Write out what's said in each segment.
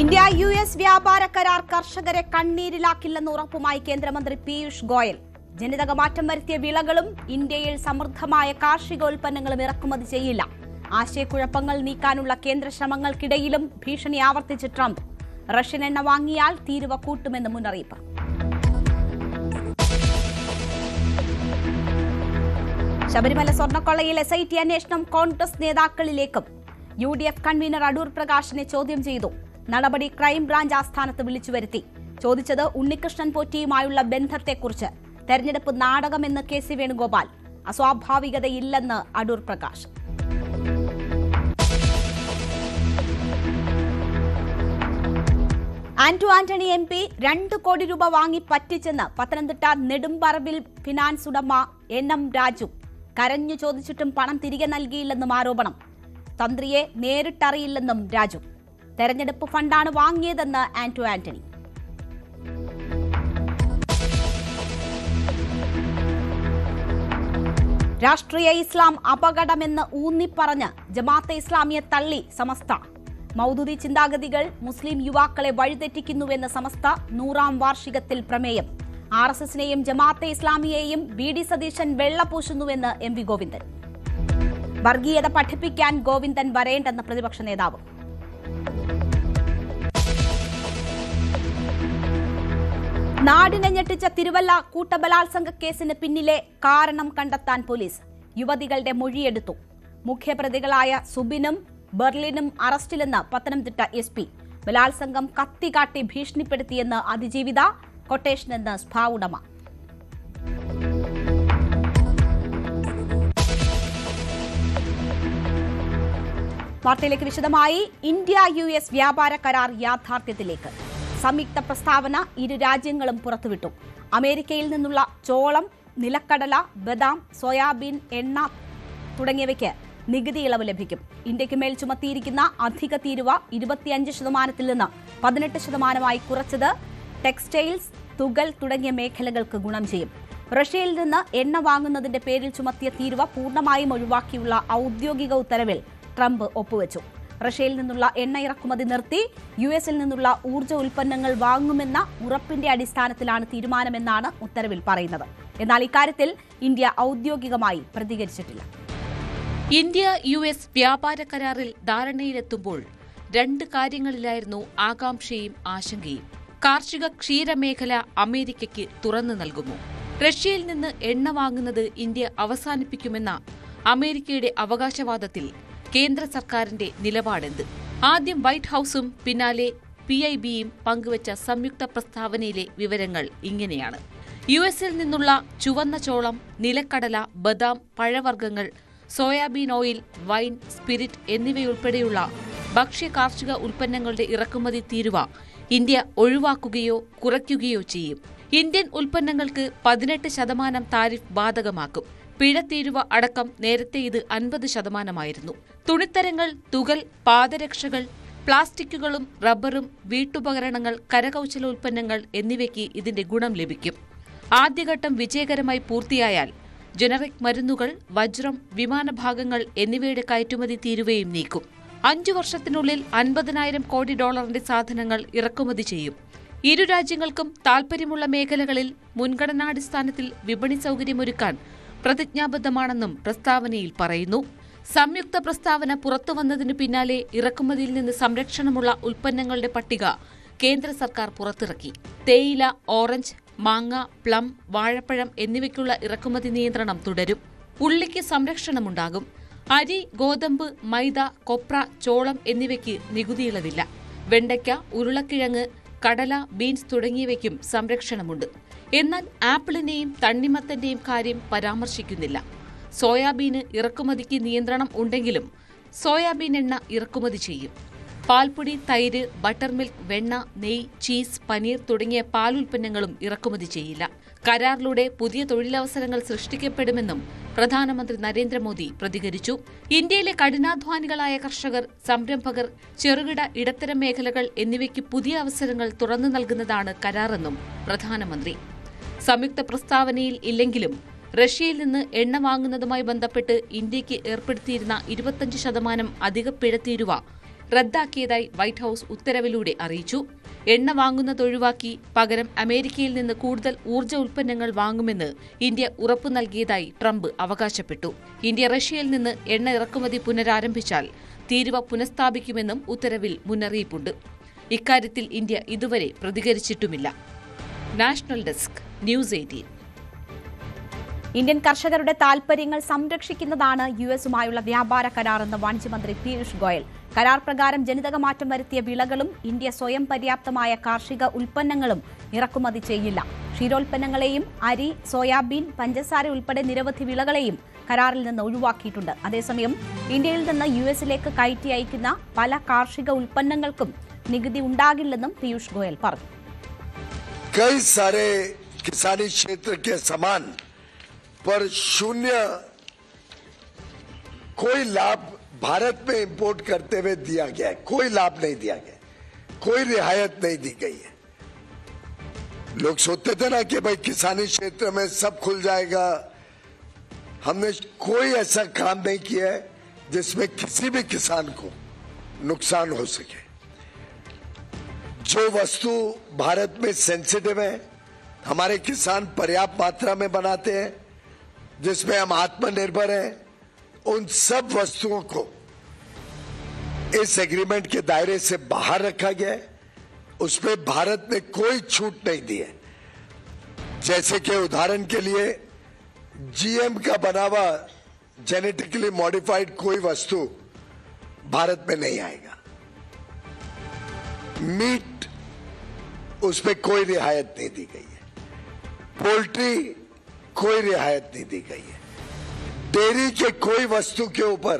India US വ്യാപാര കരാർ കർഷകരെ കണ്ണീരിലാക്കില്ലെന്ന് ഉറപ്പുമായി കേന്ദ്രമന്ത്രി പീയൂഷ് ഗോയൽ. ജനിതക മാറ്റം വരുത്തിയ വിളകളും ഇന്ത്യയിൽ സമൃദ്ധമായ കാർഷികോൽപ്പന്നങ്ങളും ഇറക്കുമതി ചെയ്യില്ല. ആശയക്കുഴപ്പങ്ങൾ നീക്കാനുള്ള കേന്ദ്ര ശ്രമങ്ങൾക്കിടയിലും ഭീഷണി ആവർത്തിച്ച് ട്രംപ്. റഷ്യൻ എണ്ണ വാങ്ങിയാൽ തീരുവ കൂട്ടുമെന്ന് മുന്നറിയിപ്പ്. ശബരിമല സ്വർണ്ണക്കൊള്ളയിൽ SIT അന്വേഷണം കോൺഗ്രസ് നേതാക്കളിലേക്കും. UDF കൺവീനർ അടൂർ പ്രകാശിനെ ചോദ്യം ചെയ്തു. നടപടി ക്രൈംബ്രാഞ്ച് ആസ്ഥാനത്ത് വിളിച്ചു വരുത്തി. ചോദിച്ചത് ഉണ്ണികൃഷ്ണൻ പോറ്റിയുമായുള്ള ബന്ധത്തെക്കുറിച്ച്. തെരഞ്ഞെടുപ്പ് നാടകമെന്ന് KC വേണുഗോപാൽ. അസ്വാഭാവികതയില്ലെന്ന് അടൂർ പ്രകാശ്. ആന്റണി MP 2 കോടി രൂപ വാങ്ങി പറ്റിച്ചെന്ന് പത്തനംതിട്ട നെടുമ്പറമ്പിൽ ഫിനാൻസ് ഉടമ NM രാജു. കരഞ്ഞു ചോദിച്ചിട്ടും പണം തിരികെ നൽകിയില്ലെന്നും ആരോപണം. തന്ത്രിയെ നേരിട്ടറിയില്ലെന്നും രാജു. തെരഞ്ഞെടുപ്പ് ഫണ്ടാണ് വാങ്ങിയതെന്ന് ആന്റണി. രാഷ്ട്രീയ ഇസ്ലാം അപകടമെന്ന് ഊന്നിപ്പറഞ്ഞ് ജമാഅത്തെ ഇസ്ലാമിയെ തള്ളി സമസ്ത. മൗദൂദി ചിന്താഗതികൾ മുസ്ലിം യുവാക്കളെ വഴിതെറ്റിക്കുന്നുവെന്ന് സമസ്ത 100ാം വാർഷികത്തിൽ പ്രമേയം. RSSനെയും ജമാഅത്തെ ഇസ്ലാമിയെയും VD സതീശൻ വെള്ളപൂശുന്നുവെന്ന് MV ഗോവിന്ദൻ. വർഗീയത പഠിപ്പിക്കാൻ ഗോവിന്ദൻ വരേണ്ടെന്ന് പ്രതിപക്ഷ നേതാവ്. നാടിനെ ഞെട്ടിച്ച തിരുവല്ല കൂട്ടബലാത്സംഗ കേസിന് പിന്നിലെ കാരണം കണ്ടെത്താൻ പോലീസ്. യുവതികളുടെ മൊഴിയെടുത്തു. മുഖ്യപ്രതികളായ സുബിനും ബെർലിനും അറസ്റ്റിലെന്ന് പത്തനംതിട്ട SP. ബലാത്സംഗം കത്തികാട്ടി ഭീഷണിപ്പെടുത്തിയെന്ന് അതിജീവിത. കൊട്ടേഷനെന്ന് സ്പാ ഉടമ. വാർത്തയിലേക്ക് വിശദമായി. ഇന്ത്യ US വ്യാപാര കരാർ യാഥാർത്ഥ്യത്തിലേക്ക്. സംയുക്ത പ്രസ്താവന ഇരു രാജ്യങ്ങളും പുറത്തുവിട്ടു. അമേരിക്കയിൽ നിന്നുള്ള ചോളം, നിലക്കടല, ബദാം, സോയാബീൻ, എണ്ണ തുടങ്ങിയവയ്ക്ക് നികുതി ഇളവ് ലഭിക്കും. ഇന്ത്യയ്ക്ക് മേൽ ചുമത്തിയിരിക്കുന്ന അധിക തീരുവ 25% നിന്ന് 18% കുറച്ചത് ടെക്സ്റ്റൈൽസ്, തുകൽ തുടങ്ങിയ മേഖലകൾക്ക് ഗുണം ചെയ്യും. റഷ്യയിൽ നിന്ന് എണ്ണ വാങ്ങുന്നതിന്റെ പേരിൽ ചുമത്തിയ തീരുവ പൂർണ്ണമായും ഒഴിവാക്കിയുള്ള ഔദ്യോഗിക ഉത്തരവിൽ ട്രംപ് ഒപ്പുവെച്ചു. റഷ്യയിൽ നിന്നുള്ള എണ്ണ ഇറക്കുമതി നിർത്തി US-ൽ നിന്നുള്ള ഊർജ്ജ ഉൽപ്പന്നങ്ങൾ വാങ്ങുമെന്ന ഉറപ്പിന്റെ അടിസ്ഥാനത്തിലാണ് തീരുമാനമെന്നാണ് ഉത്തരവിൽ പറയുന്നത്. എന്നാൽ ഇക്കാര്യത്തിൽ ഇന്ത്യ ഔദ്യോഗികമായി പ്രതികരിച്ചിട്ടില്ല. ഇന്ത്യ US വ്യാപാര കരാറിൽ ധാരണയിലെത്തുമ്പോൾ 2 കാര്യങ്ങളിലായിരുന്നു ആകാംക്ഷയും ആശങ്കയും. കാർഷിക ക്ഷീരമേഖല അമേരിക്കയ്ക്ക് തുറന്നു നൽകുമോ? റഷ്യയിൽ നിന്ന് എണ്ണ വാങ്ങുന്നത് ഇന്ത്യ അവസാനിപ്പിക്കുമെന്ന അമേരിക്കയുടെ അവകാശവാദത്തിൽ കേന്ദ്ര സർക്കാരിന്റെ നിലപാടെന്ത്? ആദ്യം വൈറ്റ് ഹൌസും പിന്നാലെ PIBയും പങ്കുവച്ച സംയുക്ത പ്രസ്താവനയിലെ വിവരങ്ങൾ ഇങ്ങനെയാണ്. US-ൽ നിന്നുള്ള ചുവന്ന ചോളം, നിലക്കടല, ബദാം, പഴവർഗ്ഗങ്ങൾ, സോയാബീൻ ഓയിൽ, വൈൻ, സ്പിരിറ്റ് എന്നിവയുൾപ്പെടെയുള്ള ഭക്ഷ്യ കാർഷിക ഉൽപ്പന്നങ്ങളുടെ ഇറക്കുമതി തീരുവ ഇന്ത്യ ഒഴിവാക്കുകയോ കുറയ്ക്കുകയോ ചെയ്യും. ഇന്ത്യൻ ഉൽപ്പന്നങ്ങൾക്ക് 18% താരിഫ് ബാധകമാക്കും. പിഴത്തീരുവ അടക്കം നേരത്തെ ഇത് 50%. തുണിത്തരങ്ങൾ, തുകൽ, പാദരക്ഷകൾ, പ്ലാസ്റ്റിക്കുകളും റബ്ബറും, വീട്ടുപകരണങ്ങൾ, കരകൗശല ഉൽപ്പന്നങ്ങൾ എന്നിവയ്ക്ക് ഇതിന്റെ ഗുണം ലഭിക്കും. ആദ്യഘട്ടം വിജയകരമായി പൂർത്തിയായാൽ ജനറിക് മരുന്നുകൾ, വജ്രം, വിമാനഭാഗങ്ങൾ എന്നിവയുടെ കയറ്റുമതി തീരുവയും നീക്കും. 5 വർഷത്തിനുള്ളിൽ $50,000 കോടി സാധനങ്ങൾ ഇറക്കുമതി ചെയ്യും. ഇരു രാജ്യങ്ങൾക്കും താൽപര്യമുള്ള മേഖലകളിൽ മുൻഗണനാടിസ്ഥാനത്തിൽ വിപണി സൗകര്യമൊരുക്കാൻ പ്രതിജ്ഞാബദ്ധമാണെന്നും പ്രസ്താവനയിൽ പറയുന്നു. സംയുക്ത പ്രസ്താവന പുറത്തുവന്നതിനു പിന്നാലെ ഇറക്കുമതിയിൽ നിന്ന് സംരക്ഷണമുള്ള ഉൽപ്പന്നങ്ങളുടെ പട്ടിക കേന്ദ്ര സർക്കാർ പുറത്തിറക്കി. തേയില, ഓറഞ്ച്, മാങ്ങ, പ്ലം, വാഴപ്പഴം എന്നിവയ്ക്കുള്ള ഇറക്കുമതി നിയന്ത്രണം തുടരും. ഉള്ളിക്ക് സംരക്ഷണമുണ്ടാകും. അരി, ഗോതമ്പ്, മൈദ, കൊപ്ര, ചോളം എന്നിവയ്ക്ക് നികുതിയിളവില്ല. വെണ്ടയ്ക്ക, ഉരുളക്കിഴങ്ങ്, കടല, ബീൻസ് തുടങ്ങിയവയ്ക്കും സംരക്ഷണമുണ്ട്. എന്നാൽ ആപ്പിളിന്റെയും തണ്ണിമത്തന്റെയും കാര്യം പരാമർശിക്കുന്നില്ല. സോയാബീന് ഇറക്കുമതിക്ക് നിയന്ത്രണം ഉണ്ടെങ്കിലും സോയാബീൻ എണ്ണ ഇറക്കുമതി ചെയ്യും. പാൽപ്പൊടി, തൈര്, ബട്ടർ മിൽക്ക്, വെണ്ണ, നെയ്യ്, ചീസ്, പനീർ തുടങ്ങിയ പാലുൽപ്പന്നങ്ങളും ഇറക്കുമതി ചെയ്യില്ല. കരാറിലൂടെ പുതിയ തൊഴിലവസരങ്ങൾ സൃഷ്ടിക്കപ്പെടുമെന്നും പ്രധാനമന്ത്രി നരേന്ദ്രമോദി പ്രതികരിച്ചു. ഇന്ത്യയിലെ കഠിനാധ്വാനികളായ കർഷകർ, സംരംഭകർ, ചെറുകിട ഇടത്തരം മേഖലകൾ എന്നിവയ്ക്ക് പുതിയ അവസരങ്ങൾ തുറന്നു നൽകുന്നതാണ് കരാറെന്നും പ്രധാനമന്ത്രി. സംയുക്ത പ്രസ്താവനയിൽ ഇല്ലെങ്കിലും റഷ്യയിൽ നിന്ന് എണ്ണ വാങ്ങുന്നതുമായി ബന്ധപ്പെട്ട് ഇന്ത്യയ്ക്ക് ഏർപ്പെടുത്തിയിരുന്ന 25% അധിക പിഴത്തീരുവ റദ്ദാക്കിയതായി വൈറ്റ് ഹൌസ് ഉത്തരവിലൂടെ അറിയിച്ചു. എണ്ണ വാങ്ങുന്നതൊഴിവാക്കി പകരം അമേരിക്കയിൽ നിന്ന് കൂടുതൽ ഊർജ്ജ ഉൽപ്പന്നങ്ങൾ വാങ്ങുമെന്ന് ഇന്ത്യ ഉറപ്പു നൽകിയതായി ട്രംപ് അവകാശപ്പെട്ടു. ഇന്ത്യ റഷ്യയിൽ നിന്ന് എണ്ണ ഇറക്കുമതി പുനരാരംഭിച്ചാൽ തീരുവ പുനഃസ്ഥാപിക്കുമെന്നും ഉത്തരവിൽ മുന്നറിയിപ്പുണ്ട്. ഇക്കാര്യത്തിൽ ഇന്ത്യ ഇതുവരെ പ്രതികരിച്ചിട്ടുമില്ല. National desk, News 18. ഇന്ത്യൻ കർഷകരുടെ താൽപര്യങ്ങൾ സംരക്ഷിക്കുന്നതാണ് യുഎസുമായുള്ള വ്യാപാര കരാറെന്ന് വാണിജ്യമന്ത്രി പീയൂഷ് ഗോയൽ. കരാർ പ്രകാരം ജനിതക മാറ്റം വരുത്തിയ വിളകളും ഇന്ത്യ സ്വയം പര്യാപ്തമായ കാർഷിക ഉൽപ്പന്നങ്ങളും ഇറക്കുമതി ചെയ്യില്ല. ക്ഷീരോൽപ്പന്നങ്ങളെയും അരി, സോയാബീൻ, പഞ്ചസാര ഉൾപ്പെടെ നിരവധി വിളകളെയും കരാറിൽ നിന്ന് ഒഴിവാക്കിയിട്ടുണ്ട്. അതേസമയം ഇന്ത്യയിൽ നിന്ന് യുഎസിലേക്ക് കയറ്റി അയക്കുന്ന പല കാർഷിക ഉൽപ്പന്നങ്ങൾക്കും നികുതി ഉണ്ടാകില്ലെന്നും പീയൂഷ് ഗോയൽ പറഞ്ഞു. कई सारे किसानी क्षेत्र के सामान पर शून्य कोई लाभ भारत में इंपोर्ट करते हुए दिया गया है. कोई लाभ नहीं दिया गया, कोई रियायत नहीं दी गई है. लोग सोचते थे ना कि भाई किसानी क्षेत्र में सब खुल जाएगा. हमने कोई ऐसा काम नहीं किया है जिसमें किसी भी किसान को नुकसान हो सके. जो वस्तु भारत में सेंसिटिव है, हमारे किसान पर्याप्त मात्रा में बनाते हैं, जिसमें हम आत्मनिर्भर हैं, उन सब वस्तुओं को इस एग्रीमेंट के दायरे से बाहर रखा गया है. उसमें भारत ने कोई छूट नहीं दी है. जैसे कि उदाहरण के लिए जीएम का बना हुआ जेनेटिकली मॉडिफाइड कोई वस्तु भारत में नहीं आएगा. मीट, उसमें कोई रियायत नहीं दी गई है. पोल्ट्री, कोई रियायत नहीं दी गई है. डेयरी के कोई वस्तु के ऊपर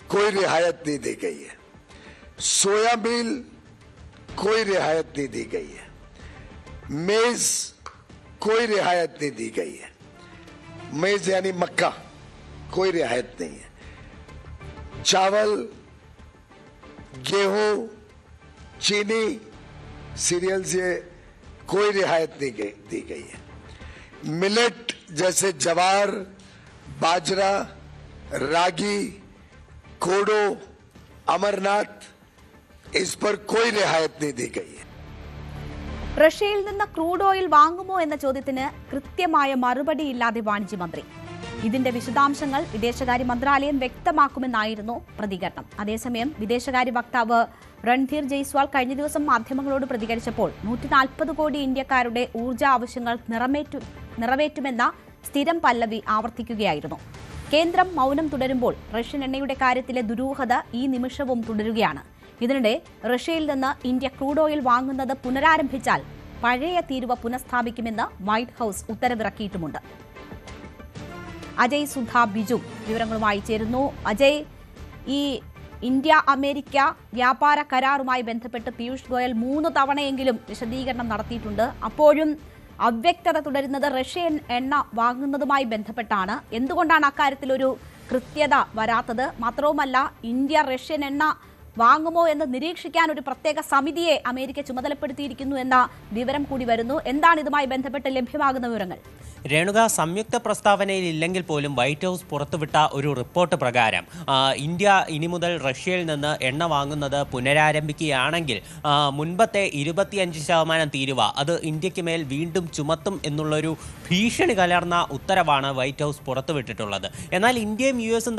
कोई रियायत नहीं दी गई है. सोयाबीन, कोई रियायत नहीं दी गई है. मेज, कोई रियायत नहीं दी गई है. मेज यानी मक्का, कोई रियायत नहीं है. चावल, गेहूं, चीनी, सीरियल्स, ये कोई रियायत नहीं दी गई है. मिलेट जैसे जवार, बाजरा, रागी, कोडो, अमरनाथ, इस पर कोई रियायत नहीं दी गई है. റഷ്യയിൽ നിന്ന് ക്രൂഡ് ഓയിൽ വാങ്ങുമോ എന്ന ചോദ്യത്തിന് കൃത്യമായ മറുപടിയില്ലാതെ വാണിജ്യമന്ത്രി. ഇതിന്റെ വിശദാംശങ്ങൾ വിദേശകാര്യ മന്ത്രാലയം വ്യക്തമാക്കുമെന്നായിരുന്നു പ്രതികരണം. അതേസമയം വിദേശകാര്യ വക്താവ് രൺധീർ ജയ്സ്വാൾ കഴിഞ്ഞ ദിവസം മാധ്യമങ്ങളോട് പ്രതികരിച്ചപ്പോൾ 140 കോടി ഇന്ത്യക്കാരുടെ ഊർജ്ജ ആവശ്യങ്ങൾ നിറവേറ്റുമെന്ന സ്ഥിരം പല്ലവി ആവർത്തിക്കുകയായിരുന്നു. കേന്ദ്രം മൗനം തുടരുമ്പോൾ റഷ്യൻ എണ്ണയുടെ കാര്യത്തിലെ ദുരൂഹത ഈ നിമിഷവും തുടരുകയാണ്. ഇതിനിടെ റഷ്യയിൽ നിന്ന് ഇന്ത്യ ക്രൂഡ് ഓയിൽ വാങ്ങുന്നത് പുനരാരംഭിച്ചാൽ പഴയ തീരുവ പുനഃസ്ഥാപിക്കുമെന്ന് വൈറ്റ് ഹൌസ് ഉത്തരവിറക്കിയിട്ടുമുണ്ട്. അജയ് സുധ ബിജു വിവരങ്ങളുമായി ചേരുന്നു. അജയ്, ഈ ഇന്ത്യ അമേരിക്ക വ്യാപാര കരാറുമായി ബന്ധപ്പെട്ട് പീയൂഷ് ഗോയൽ 3 തവണയെങ്കിലും വിശദീകരണം നടത്തിയിട്ടുണ്ട്. അപ്പോഴും അവ്യക്തത തുടരുന്നത് റഷ്യൻ എണ്ണ വാങ്ങുന്നതുമായി ബന്ധപ്പെട്ടാണ്. എന്തുകൊണ്ടാണ് അക്കാര്യത്തിൽ ഒരു കൃത്യത വരാത്തത്? മാത്രവുമല്ല, ഇന്ത്യ റഷ്യൻ എണ്ണ വാങ്ങുമോ എന്ന് നിരീക്ഷിക്കാൻ ഒരു പ്രത്യേക സമിതിയെ അമേരിക്ക ചുമതലപ്പെടുത്തിയിരിക്കുന്നു എന്ന വിവരം കൂടി വരുന്നു. എന്താണ് ഇതുമായി ബന്ധപ്പെട്ട് ലഭ്യമാകുന്ന വിവരങ്ങൾ? രേണുക, സംയുക്ത പ്രസ്താവനയിൽ ഇല്ലെങ്കിൽ പോലും വൈറ്റ് ഹൗസ് പുറത്തുവിട്ട ഒരു റിപ്പോർട്ട് പ്രകാരം ഇന്ത്യ ഇനി മുതൽ റഷ്യയിൽ നിന്ന് എണ്ണ വാങ്ങുന്നത് പുനരാരംഭിക്കുകയാണെങ്കിൽ മുൻപത്തെ 25% തീരുവ അത് ഇന്ത്യക്ക് മേൽ വീണ്ടും ചുമത്തും എന്നുള്ളൊരു ഭീഷണി കലർന്ന ഉത്തരവാണ് വൈറ്റ് ഹൗസ് പുറത്തുവിട്ടിട്ടുള്ളത്. എന്നാൽ ഇന്ത്യയും യുഎസും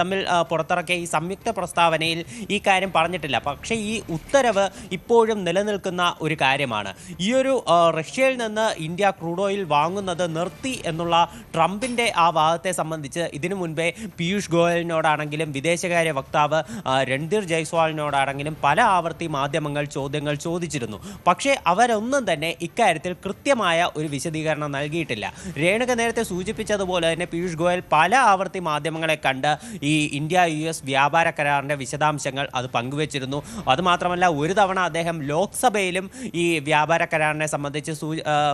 തമ്മിൽ പുറത്തിറക്കിയ ഈ സംയുക്ത പ്രസ്താവനയിൽ ഈ കാര്യം പറഞ്ഞിട്ടില്ല. പക്ഷേ ഈ ഉത്തരവ് ഇപ്പോഴും നിലനിൽക്കുന്ന ഒരു കാര്യമാണ്. ഈ ഒരു റഷ്യയിൽ നിന്ന് ഇന്ത്യ ക്രൂഡ് ഓയിൽ വാങ്ങുന്നത് നിർത്തി എന്നുള്ള ട്രംപിന്റെ ആ വാദത്തെ സംബന്ധിച്ച് ഇതിനു മുൻപേ പീയൂഷ് ഗോയലിനോടാണെങ്കിലും വിദേശകാര്യ വക്താവ് രൺധീർ ജയ്സ്വാളിനോടാണെങ്കിലും പല ആവർത്തി മാധ്യമങ്ങൾ ചോദ്യങ്ങൾ ചോദിച്ചിരുന്നു. പക്ഷേ അവരൊന്നും തന്നെ ഇക്കാര്യത്തിൽ കൃത്യമായ ഒരു വിശദീകരണം നൽകിയിട്ടില്ല. രേണുക നേരത്തെ സൂചിപ്പിച്ചതുപോലെ തന്നെ പീയൂഷ് ഗോയൽ പല ആവർത്തി മാധ്യമങ്ങളെ കണ്ട് ഈ ഇന്ത്യ US വ്യാപാര കരാറിന്റെ വിശദാംശങ്ങൾ അത് പങ്കുവച്ചിരുന്നു. അതുമാത്രമല്ല, ഒരു തവണ അദ്ദേഹം ലോക്സഭയിലും ഈ വ്യാപാര കരാറിനെ സംബന്ധിച്ച്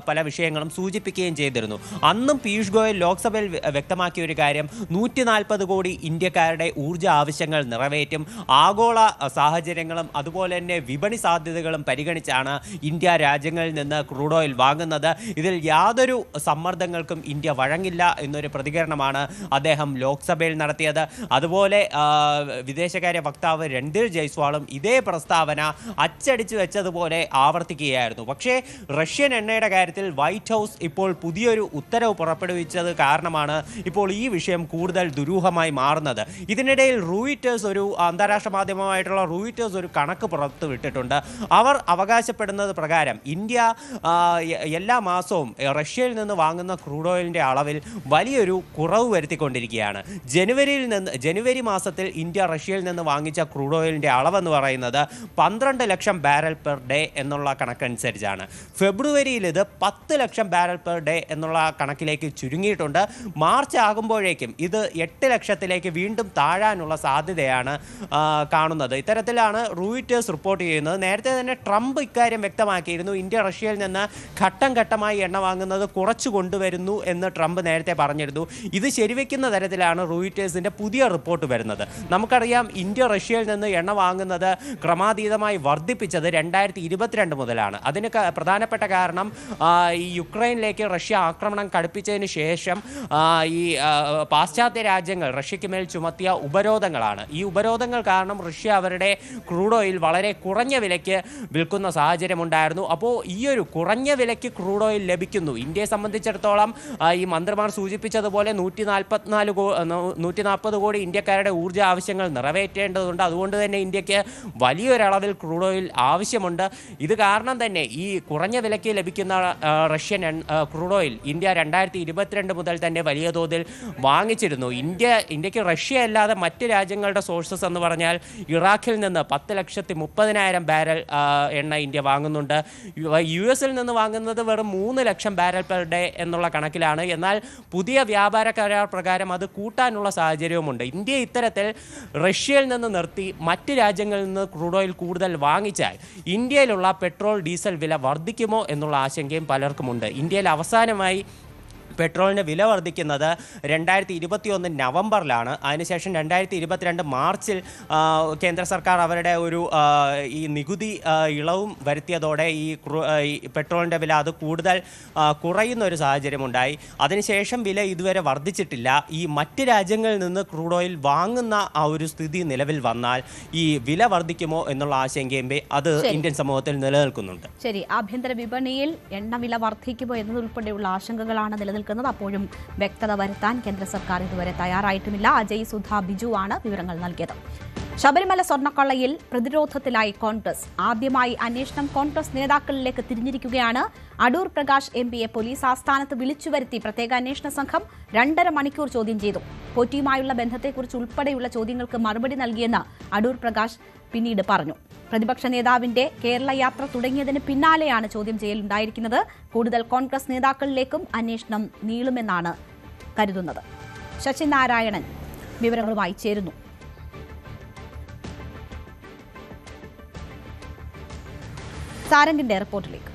പല വിഷയങ്ങളും സൂചിപ്പിക്കുകയും ചെയ്തിരുന്നു. അന്നും പീയൂഷ് ഗോയൽ ലോക്സഭയിൽ വ്യക്തമാക്കിയ ഒരു കാര്യം 140 കോടി ഇന്ത്യക്കാരുടെ ഊർജ്ജ ആവശ്യങ്ങൾ നിറവേറ്റും. ആഗോള സാഹചര്യങ്ങളും അതുപോലെ തന്നെ വിപണി സാധ്യതകളും പരിഗണിച്ചാണ് ഇന്ത്യ രാജ്യങ്ങളിൽ നിന്ന് ക്രൂഡ് ഓയിൽ വാങ്ങുന്നത്. ഇതിൽ യാതൊരു സമ്മർദ്ദങ്ങൾക്കും ഇന്ത്യ വഴങ്ങില്ല എന്നൊരു പ്രതികരണമാണ് അദ്ദേഹം ലോക്സഭയിൽ നടത്തിയത്. അതുപോലെ വിദേശകാര്യ വക്താവ് രൺധീർ രൺധീർ ജയ്സ്വാളും ഇതേ പ്രസ്താവന അച്ചടിച്ചു വെച്ചതുപോലെ ആവർത്തിക്കുകയായിരുന്നു. പക്ഷേ റഷ്യൻ എണ്ണയുടെ കാര്യത്തിൽ വൈറ്റ് ഹൗസ് ഇപ്പോൾ പുതിയൊരു ഉത്തരവ് പുറപ്പെടുവിച്ചത് കാരണമാണ് ഇപ്പോൾ ഈ വിഷയം കൂടുതൽ ദുരൂഹമായി മാറുന്നത്. ഇതിനിടയിൽ റോയിറ്റേഴ്സ്, ഒരു അന്താരാഷ്ട്ര മാധ്യമമായിട്ടുള്ള റോയിറ്റേഴ്സ് ഒരു കണക്ക് പുറത്തു വിട്ടിട്ടുണ്ട്. അവർ അവകാശപ്പെടുന്നത് പ്രകാരം ഇന്ത്യ എല്ലാ മാസവും റഷ്യയിൽ നിന്ന് വാങ്ങുന്ന ക്രൂഡ് ഓയിലിൻ്റെ അളവിൽ വലിയൊരു കുറവ് വരുത്തിക്കൊണ്ടിരിക്കുകയാണ്. ജനുവരി മാസത്തിൽ ഇന്ത്യ റഷ്യയിൽ നിന്ന് വാങ്ങിച്ച ക്രൂഡ് ഓയിലിൻ്റെ അളവെന്ന് പറയുന്നത് 12 ലക്ഷം ബാരൽ പെർ ഡേ എന്നുള്ള കണക്കനുസരിച്ചാണ്. ഫെബ്രുവരിയിൽ ഇത് 10 ലക്ഷം ബാരൽ പെർ ഡേ എന്നുള്ള കണക്കിലേക്ക് ചുരുങ്ങിയിട്ടുണ്ട്. മാർച്ച് ആകുമ്പോഴേക്കും ഇത് 8 ലക്ഷത്തിലേക്ക് വീണ്ടും താഴാനുള്ള സാധ്യതയാണ് കാണുന്നത്. ഇത്തരത്തിലാണ് റോയിറ്റേഴ്സ് റിപ്പോർട്ട് ചെയ്യുന്നത്. നേരത്തെ തന്നെ ട്രംപ് ഇക്കാര്യം വ്യക്തമാക്കിയിരുന്നു. ഇന്ത്യ റഷ്യയിൽ നിന്ന് ഘട്ടം ഘട്ടമായി എണ്ണ വാങ്ങുന്നത് കുറച്ചു കൊണ്ടുവരുന്നു എന്ന് ട്രംപ് നേരത്തെ പറഞ്ഞിരുന്നു. ഇത് ശരിവെക്കുന്ന തരത്തിലാണ് റോയിറ്റേഴ്സിൻ്റെ പുതിയ റിപ്പോർട്ട് വരുന്നത്. നമുക്കറിയാം, ഇന്ത്യ റഷ്യയിൽ നിന്ന് എണ്ണ വാങ്ങുന്നത് ക്രമാതീതമായി വർദ്ധിപ്പിച്ചത് 2022 മുതലാണ്. അതിന് പ്രധാനപ്പെട്ട കാരണം ഈ യുക്രൈനിലേക്ക് റഷ്യ ആക്രമണം കടുപ്പിച്ചതിന് ശേഷം ഈ പാശ്ചാത്യ രാജ്യങ്ങൾ റഷ്യയ്ക്ക് മേൽ ചുമത്തിയ ഉപരോധങ്ങളാണ്. ഈ ഉപരോധങ്ങൾ കാരണം റഷ്യ അവരുടെ ക്രൂഡ് ഓയിൽ വളരെ കുറഞ്ഞ വിലയ്ക്ക് വിൽക്കുന്ന സാഹചര്യമുണ്ടായിരുന്നു. അപ്പോൾ ഈ ഒരു കുറഞ്ഞ വിലയ്ക്ക് ക്രൂഡ് ഓയിൽ ലഭിക്കുന്നു. ഇന്ത്യയെ സംബന്ധിച്ചിടത്തോളം ഈ മന്ത്രിമാർ സൂചിപ്പിച്ചതുപോലെ 140 കോടി ഇന്ത്യക്കാരുടെ ഊർജ്ജ ആവശ്യങ്ങൾ നിറവേറ്റേണ്ടതുണ്ട്. അതുകൊണ്ട് തന്നെ ഇന്ത്യക്ക് വലിയൊരളവിൽ ക്രൂഡ് ഓയിൽ ആവശ്യമുണ്ട്. ഇത് കാരണം തന്നെ ഈ കുറഞ്ഞ വിലയ്ക്ക് ലഭിക്കുന്ന റഷ്യൻ ക്രൂഡ് ഓയിൽ ഇന്ത്യ 2022 മുതൽ തന്നെ വലിയ തോതിൽ വാങ്ങിച്ചിരുന്നു. ഇന്ത്യക്ക് റഷ്യ അല്ലാതെ മറ്റ് രാജ്യങ്ങളുടെ സോഴ്സസ് എന്ന് പറഞ്ഞാൽ ഇറാഖിൽ നിന്ന് 10,30,000 ബാരൽ എണ്ണ ഇന്ത്യ വാങ്ങുന്നുണ്ട്. US-ൽ നിന്ന് വാങ്ങുന്നത് വെറും 3 ലക്ഷം ബാരൽ പെർ ഡേ എന്നുള്ള കണക്കിലാണ്. എന്നാൽ പുതിയ വ്യാപാര കരാർ പ്രകാരം അത് കൂട്ടാനുള്ള സാഹചര്യവുമുണ്ട്. ഇന്ത്യ ഇത്തരത്തിൽ റഷ്യയിൽ നിന്ന് നിർത്തി മറ്റ് രാജ്യങ്ങളിൽ നിന്ന് ക്രൂഡ് ഓയിൽ കൂടുതൽ വാങ്ങിച്ചാൽ ഇന്ത്യയിലുള്ള പെട്രോൾ, ഡീസൽ വില വർദ്ധിക്കുമോ എന്നുള്ള ആശങ്കയും പലർക്കുമുണ്ട്. ഇന്ത്യയിൽ അവസാനമായി പെട്രോളിന് വില വർദ്ധിക്കുന്നത് 2021 നവംബറിലാണ്. അതിനുശേഷം 2022 മാർച്ചിൽ കേന്ദ്ര സർക്കാർ അവരുടെ ഒരു ഈ നികുതി ഇളവും വരുത്തിയതോടെ ഈ പെട്രോളിൻ്റെ വില അത് കൂടുതൽ കുറയുന്ന ഒരു സാഹചര്യമുണ്ടായി. അതിനുശേഷം വില ഇതുവരെ വർദ്ധിച്ചിട്ടില്ല. ഈ മറ്റ് രാജ്യങ്ങളിൽ നിന്ന് ക്രൂഡ് ഓയിൽ വാങ്ങുന്ന ആ ഒരു സ്ഥിതി നിലവിൽ വന്നാൽ ഈ വില വർദ്ധിക്കുമോ എന്നുള്ള ആശങ്കയും അത് ഇന്ത്യൻ സമൂഹത്തിൽ നിലനിൽക്കുന്നുണ്ട്. ശരി, ആഭ്യന്തര വിപണിയിൽ എണ്ണവില വർദ്ധിക്കുമോ എന്നതുൾപ്പെടെയുള്ള ആശങ്കകളാണ് നിലനിൽക്കുന്നത്. അപ്പോഴും വ്യക്തത വരുത്താൻ കേന്ദ്ര സർക്കാർ ഇതുവരെ തയ്യാറായിട്ടുമില്ല. അജയ് സുധ ബിജു ആണ് വിവരങ്ങൾ നൽകിയത്. ശബരിമല സ്വർണ്ണക്കൊള്ളയിൽ പ്രതിരോധത്തിലായി കോൺഗ്രസ്. ആദ്യമായി അന്വേഷണം കോൺഗ്രസ് നേതാക്കളിലേക്ക് തിരിഞ്ഞിരിക്കുകയാണ്. അടൂർ പ്രകാശ് MPയെ പോലീസ് ആസ്ഥാനത്ത് വിളിച്ചുവരുത്തി പ്രത്യേക അന്വേഷണ സംഘം 2.5 മണിക്കൂർ ചോദ്യം ചെയ്തു. പോറ്റിയുമായുള്ള ബന്ധത്തെക്കുറിച്ച് ഉൾപ്പെടെയുള്ള ചോദ്യങ്ങൾക്ക് മറുപടി നൽകിയെന്ന് അടൂർ പ്രകാശ് പിന്നീട് പറഞ്ഞു. പ്രതിപക്ഷ നേതാവിന്റെ കേരള യാത്ര തുടങ്ങിയതിന് പിന്നാലെയാണ് ചോദ്യം ചെയ്യൽ ഉണ്ടായിരിക്കുന്നത്. കൂടുതൽ കോൺഗ്രസ് നേതാക്കളിലേക്കും അന്വേഷണം നീളുമെന്നാണ് കരുതുന്നത്. ശശി നാരായണൻ വിവരങ്ങളുമായി ചേരുന്നു. സാരംഗിന്റെ റിപ്പോർട്ടിലേക്ക്.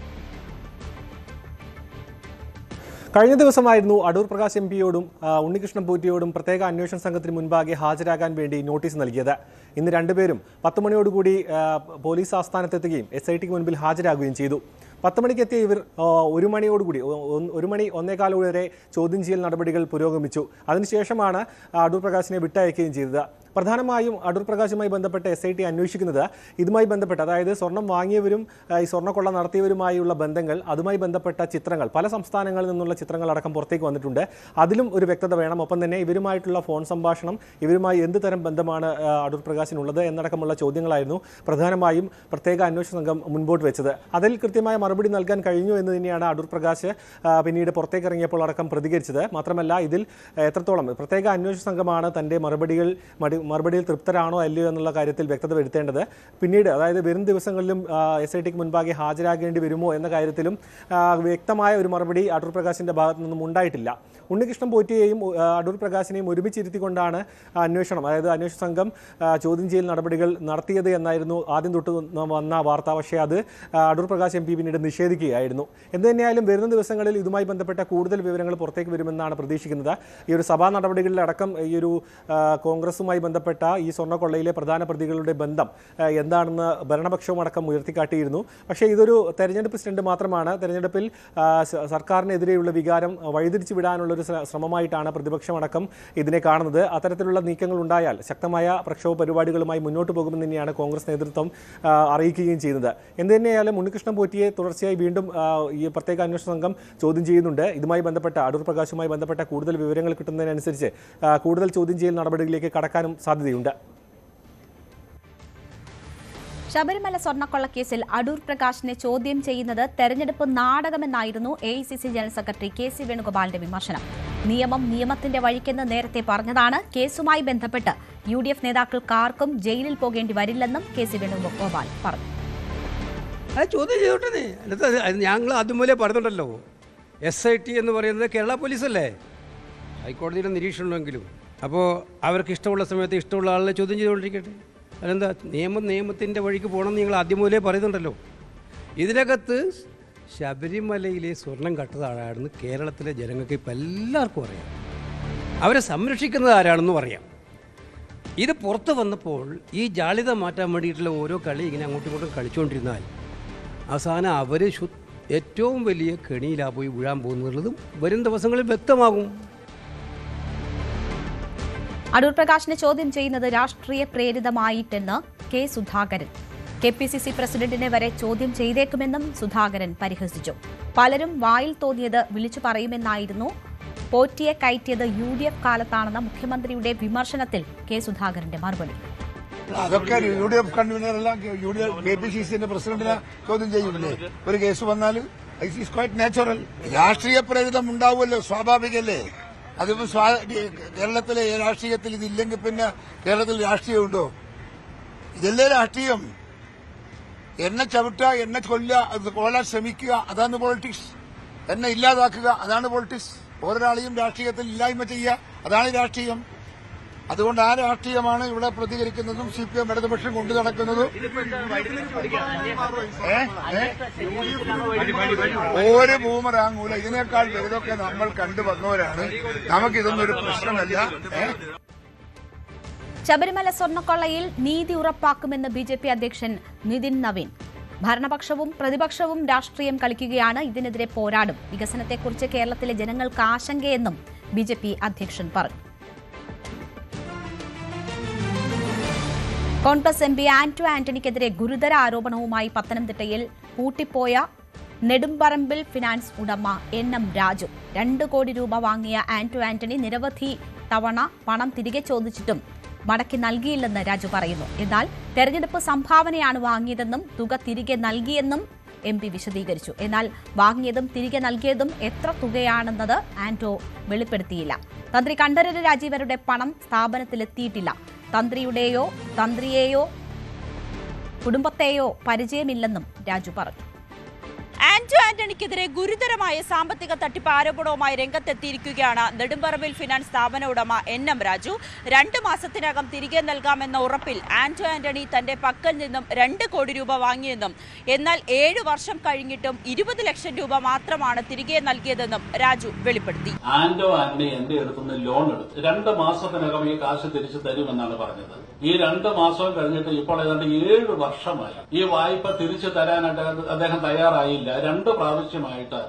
കഴിഞ്ഞ ദിവസമായിരുന്നു അടൂർ പ്രകാശ് MPയോടും ഉണ്ണികൃഷ്ണൻ പോറ്റിയോടും പ്രത്യേക അന്വേഷണ സംഘത്തിന് മുൻപാകെ ഹാജരാകാൻ വേണ്ടി നോട്ടീസ് നൽകിയത്. ഇന്ന് രണ്ടുപേരും 10 മണിയോടുകൂടി പോലീസ് ആസ്ഥാനത്തെത്തുകയും SITക്ക് മുൻപിൽ ഹാജരാകുകയും ചെയ്തു. 10 മണിക്കെത്തിയ ഇവർ 1 മണിയോടുകൂടി 1:15 വരെ ചോദ്യം ചെയ്യൽ നടപടികൾ പുരോഗമിച്ചു. അതിനുശേഷമാണ് അടൂർ പ്രകാശിനെ വിട്ടയക്കുകയും ചെയ്തത്. പ്രധാനമായും അടൂർ പ്രകാശുമായി ബന്ധപ്പെട്ട് SIT അന്വേഷിക്കുന്നത് ഇതുമായി ബന്ധപ്പെട്ട്, അതായത് സ്വർണം വാങ്ങിയവരും ഈ സ്വർണ്ണക്കൊള്ള നടത്തിയവരുമായുള്ള ബന്ധങ്ങൾ, അതുമായി ബന്ധപ്പെട്ട ചിത്രങ്ങൾ, പല സംസ്ഥാനങ്ങളിൽ നിന്നുള്ള ചിത്രങ്ങളടക്കം പുറത്തേക്ക് വന്നിട്ടുണ്ട്. അതിലും ഒരു വ്യക്തത വേണം. ഒപ്പം തന്നെ ഇവരുമായിട്ടുള്ള ഫോൺ സംഭാഷണം, ഇവരുമായി എന്ത് തരം ബന്ധമാണ് അടൂർ പ്രകാശിനുള്ളത് എന്നടക്കമുള്ള ചോദ്യങ്ങളായിരുന്നു പ്രധാനമായും പ്രത്യേക അന്വേഷണ സംഘം മുൻപോട്ട് വെച്ചത്. അതിൽ കൃത്യമായ മറുപടി നൽകാൻ കഴിഞ്ഞു എന്ന് തന്നെയാണ് അടൂർ പ്രകാശ് പിന്നീട് പുറത്തേക്ക് ഇറങ്ങിയപ്പോൾ അടക്കം പ്രതികരിച്ചത്. മാത്രമല്ല, ഇതിൽ എത്രത്തോളം പ്രത്യേക അന്വേഷണ സംഘമാണ് തൻ്റെ മറുപടിയിൽ തൃപ്തരാണോ അല്ലയോ എന്നുള്ള കാര്യത്തിൽ വ്യക്തത വരുത്തേണ്ടത്. പിന്നീട്, അതായത് വരും ദിവസങ്ങളിലും SITക്ക് മുൻപാകെ ഹാജരാകേണ്ടി വരുമോ എന്ന കാര്യത്തിലും വ്യക്തമായ ഒരു മറുപടി അടൂർ പ്രകാശിൻ്റെ ഭാഗത്തു നിന്നും ഉണ്ടായിട്ടില്ല. ഉണ്ണികൃഷ്ണൻ പോറ്റിയെയും അടൂർ പ്രകാശിനെയും ഒരുമിച്ചിരുത്തിക്കൊണ്ടാണ് അന്വേഷണം, അതായത് അന്വേഷണ സംഘം ചോദ്യം ചെയ്യൽ നടപടികൾ നടത്തിയത് എന്നായിരുന്നു ആദ്യം തൊട്ട് വന്ന വാർത്ത. പക്ഷേ അത് അടൂർ പ്രകാശ് MP പിന്നീട് നിഷേധിക്കുകയായിരുന്നു. എന്ത് തന്നെയായാലും വരുന്ന ദിവസങ്ങളിൽ ഇതുമായി ബന്ധപ്പെട്ട കൂടുതൽ വിവരങ്ങൾ പുറത്തേക്ക് വരുമെന്നാണ് പ്രതീക്ഷിക്കുന്നത്. ഈ ഒരു സഭാ നടപടികളിലടക്കം ഈ ഒരു കോൺഗ്രസുമായി ബന്ധപ്പെട്ട ഈ സ്വർണ്ണക്കൊള്ളയിലെ പ്രധാന പ്രതികളുടെ ബന്ധം എന്താണെന്ന് ഭരണപക്ഷവും അടക്കം ഉയർത്തിക്കാട്ടിയിരുന്നു. പക്ഷേ ഇതൊരു തെരഞ്ഞെടുപ്പ് സ്റ്റണ്ട് മാത്രമാണ്. തെരഞ്ഞെടുപ്പിൽ സർക്കാരിനെതിരെയുള്ള വികാരം വഴിതിരിച്ചു വിടാനുള്ള ഒരു ശ്രമമായിട്ടാണ് പ്രതിപക്ഷമടക്കം ഇതിനെ കാണുന്നത്. അത്തരത്തിലുള്ള നീക്കങ്ങൾ ഉണ്ടായാൽ ശക്തമായ പ്രക്ഷോഭ പരിപാടികളുമായി മുന്നോട്ട് പോകുമെന്ന് തന്നെയാണ് കോൺഗ്രസ് നേതൃത്വം അറിയിക്കുകയും ചെയ്യുന്നത്. എന്ത് തന്നെയായാലും ഉണ്ണികൃഷ്ണൻ പോറ്റിയെ തുടർച്ചയായി വീണ്ടും ഈ പ്രത്യേക അന്വേഷണ സംഘം ചോദ്യം ചെയ്യുന്നുണ്ട്. ഇതുമായി ബന്ധപ്പെട്ട അടൂർ പ്രകാശുമായി ബന്ധപ്പെട്ട കൂടുതൽ വിവരങ്ങൾ കിട്ടുന്നതിനനുസരിച്ച് കൂടുതൽ ചോദ്യം ചെയ്യൽ നടപടികളിലേക്ക് കടക്കാനും സാധ്യതയുണ്ട്. ശബരിമല സ്വർണ്ണക്കൊള്ളക്കേസിൽ അടൂർ പ്രകാശിനെ ചോദ്യം ചെയ്യുന്നത് തെരഞ്ഞെടുപ്പ് നാടകമെന്നായിരുന്നു AICC ജനറൽ സെക്രട്ടറി KC വേണുഗോപാലിന്റെ വിമർശനം. നിയമം നിയമത്തിന്റെ വഴിക്കെന്ന് നേരത്തെ പറഞ്ഞതാണ്. കേസുമായി ബന്ധപ്പെട്ട് UDF നേതാക്കൾക്കാർക്കും ജയിലിൽ പോകേണ്ടി വരില്ലെന്നും KC വേണുഗോപാൽ പറഞ്ഞു. അത് ചോദ്യം ചെയ്തോട്ടെ. ഞങ്ങൾ അതുപോലെ പറഞ്ഞിട്ടുണ്ടല്ലോ, SIT എന്ന് പറയുന്നത് കേരള പോലീസല്ലേ, ഹൈക്കോടതിയുടെ നിരീക്ഷണമെങ്കിലും. അപ്പോൾ അവർക്ക് ഇഷ്ടമുള്ള സമയത്ത് ഇഷ്ടമുള്ള ആളെ ചോദ്യം ചെയ്തുകൊണ്ടിരിക്കട്ടെ. അതെന്താ, നിയമത്തിൻ്റെ വഴിക്ക് പോകണമെന്ന് നിങ്ങൾ ആദ്യം മുതലേ പറയുന്നുണ്ടല്ലോ. ഇതിനകത്ത് ശബരിമലയിലെ സ്വർണം കട്ടത് ആരാണെന്ന് കേരളത്തിലെ ജനങ്ങൾക്ക് ഇപ്പം എല്ലാവർക്കും അറിയാം. അവരെ സംരക്ഷിക്കുന്നത് ആരാണെന്നും അറിയാം. ഇത് പുറത്ത് വന്നപ്പോൾ ഈ ജാള്യത മാറ്റാൻ വേണ്ടിയിട്ടുള്ള ഓരോ കളി ഇങ്ങനെ അങ്ങോട്ടും ഇങ്ങോട്ടും കളിച്ചുകൊണ്ടിരുന്നാൽ അവസാനം അവർ ഏറ്റവും വലിയ കെണിയിലാണ് പോയി വീഴാൻ പോകുന്നുള്ളതും വരും ദിവസങ്ങളിൽ വ്യക്തമാകും. അടൂർ പ്രകാശിനെ ചോദ്യം ചെയ്യുന്നത് രാഷ്ട്രീയ പ്രേരിതമായിട്ടെന്ന് K. സുധാകരൻ. KPCC പ്രസിഡന്റിനെ വരെ ചോദ്യം ചെയ്തേക്കുമെന്നും സുധാകരൻ പരിഹസിച്ചു. പലരും വായിൽ തോന്നിയത് വിളിച്ചു പറയുമെന്നായിരുന്നു പോറ്റിയെ കയറ്റിയത് UDF കാലത്താണെന്ന മുഖ്യമന്ത്രിയുടെ വിമർശനത്തിൽ K. സുധാകരന്റെ മറുപടി. അതൊക്കെ UDF കൺവീനറെല്ലാം KPCC പ്രസിഡന്റിനെ ചോദ്യം ചെയ്യൂലേ ഒരു കേസ് വന്നാൽ? It is quite natural. രാഷ്ട്രീയ പ്രേരിതം ഉണ്ടാവുമല്ലോ, സ്വാഭാവികല്ലേ. അതിപ്പോ കേരളത്തിലെ രാഷ്ട്രീയത്തിൽ ഇതില്ലെങ്കിൽ പിന്നെ കേരളത്തിൽ രാഷ്ട്രീയമുണ്ടോ? ഇതല്ലേ രാഷ്ട്രീയം. എന്നെ ചവിട്ടുക, എന്നെ കൊല്ലാൻ ശ്രമിക്കുക, അതാണ് പൊളിറ്റിക്സ്. എന്നെ ഇല്ലാതാക്കുക, അതാണ് പൊളിറ്റിക്സ്. ഓരോരാളെയും രാഷ്ട്രീയത്തിൽ ഇല്ലായ്മ ചെയ്യുക, അതാണ് രാഷ്ട്രീയം. അതുകൊണ്ട് ആ രാഷ്ട്രീയമാണ് ഇവിടെ പ്രതികരിക്കുന്നതും CPM ഇടതുപക്ഷം കൊണ്ടു നടക്കുന്നതും. ഒരു ബൂമറാങ്ങൂല. ഇതിനേക്കാൾ വലുതൊക്കെ നമ്മൾ കണ്ടു വന്നവരാണ്. നമുക്കിതൊന്നും ഒരു പ്രശ്നമല്ല. ശബരിമല സ്വർണ്ണക്കൊള്ളയിൽ നീതി ഉറപ്പാക്കുമെന്ന് BJP അധ്യക്ഷൻ നിതിൻ നവീൻ. ഭരണപക്ഷവും പ്രതിപക്ഷവും രാഷ്ട്രീയം കളിക്കുകയാണ്, ഇതിനെതിരെ പോരാടും. വികസനത്തെക്കുറിച്ച് കേരളത്തിലെ ജനങ്ങൾക്ക് ആശങ്കയെന്നും BJP അധ്യക്ഷൻ പറഞ്ഞു. കോൺഗ്രസ് MP ആന്റോ ആന്റണിക്കെതിരെ ഗുരുതര ആരോപണവുമായി പത്തനംതിട്ടയിൽ പൂട്ടിപ്പോയ നെടുമ്പറമ്പിൽ ഫിനാൻസ് ഉടമ NM രാജു. 2 കോടി രൂപ വാങ്ങിയ ആന്റോ ആന്റണി നിരവധി തവണ പണം തിരികെ ചോദിച്ചിട്ടും മടക്കി നൽകിയില്ലെന്ന് രാജു പറയുന്നു. എന്നാൽ തെരഞ്ഞെടുപ്പ് സംഭാവനയാണ് വാങ്ങിയതെന്നും തുക തിരികെ നൽകിയെന്നും MP വിശദീകരിച്ചു. എന്നാൽ വാങ്ങിയതും തിരികെ നൽകിയതും എത്ര തുകയാണെന്നത് ആന്റോ വെളിപ്പെടുത്തിയില്ല. തന്ത്രി കണ്ഠരര് രാജീവരുടെ പണം സ്ഥാപനത്തിലെത്തിയിട്ടില്ല. തന്ത്രിയെയോ കുടുംബത്തെയോ പരിചയമില്ലെന്നും രാജു പറഞ്ഞു. ആന്റോ ആന്റണിക്കെതിരെ ഗുരുതരമായ സാമ്പത്തിക തട്ടിപ്പ് ആരോപണവുമായി രംഗത്തെത്തിയിരിക്കുകയാണ് നെടുമ്പറമ്പിൽ ഫിനാൻസ് സ്ഥാപന ഉടമ NM രാജു. 2 മാസത്തിനകം തിരികെ നൽകാമെന്ന ഉറപ്പിൽ ആന്റോ ആന്റണി തന്റെ പക്കൽ നിന്നും 2 കോടി രൂപ വാങ്ങിയെന്നും എന്നാൽ 7 വർഷം കഴിഞ്ഞിട്ടും 20 ലക്ഷം രൂപ മാത്രമാണ് തിരികെ നൽകിയതെന്നും രാജു വെളിപ്പെടുത്തി. ആന്റോ ആന്റണി എന്റെ അടുത്തുനിന്ന് ലോൺ എടുത്തു 2 മാസത്തിനകം ഈ കാശ് തിരിച്ചു തരുമെന്നാണ് പറഞ്ഞത്. ഈ 2 മാസം കഴിഞ്ഞിട്ട് ഇപ്പോൾ ഏതാണ്ട് 7 വർഷമായി ഈ വായ്പ തിരിച്ചു തരാനായിട്ട് അദ്ദേഹം തയ്യാറായില്ല. 2 പ്രാവശ്യമായിട്ട്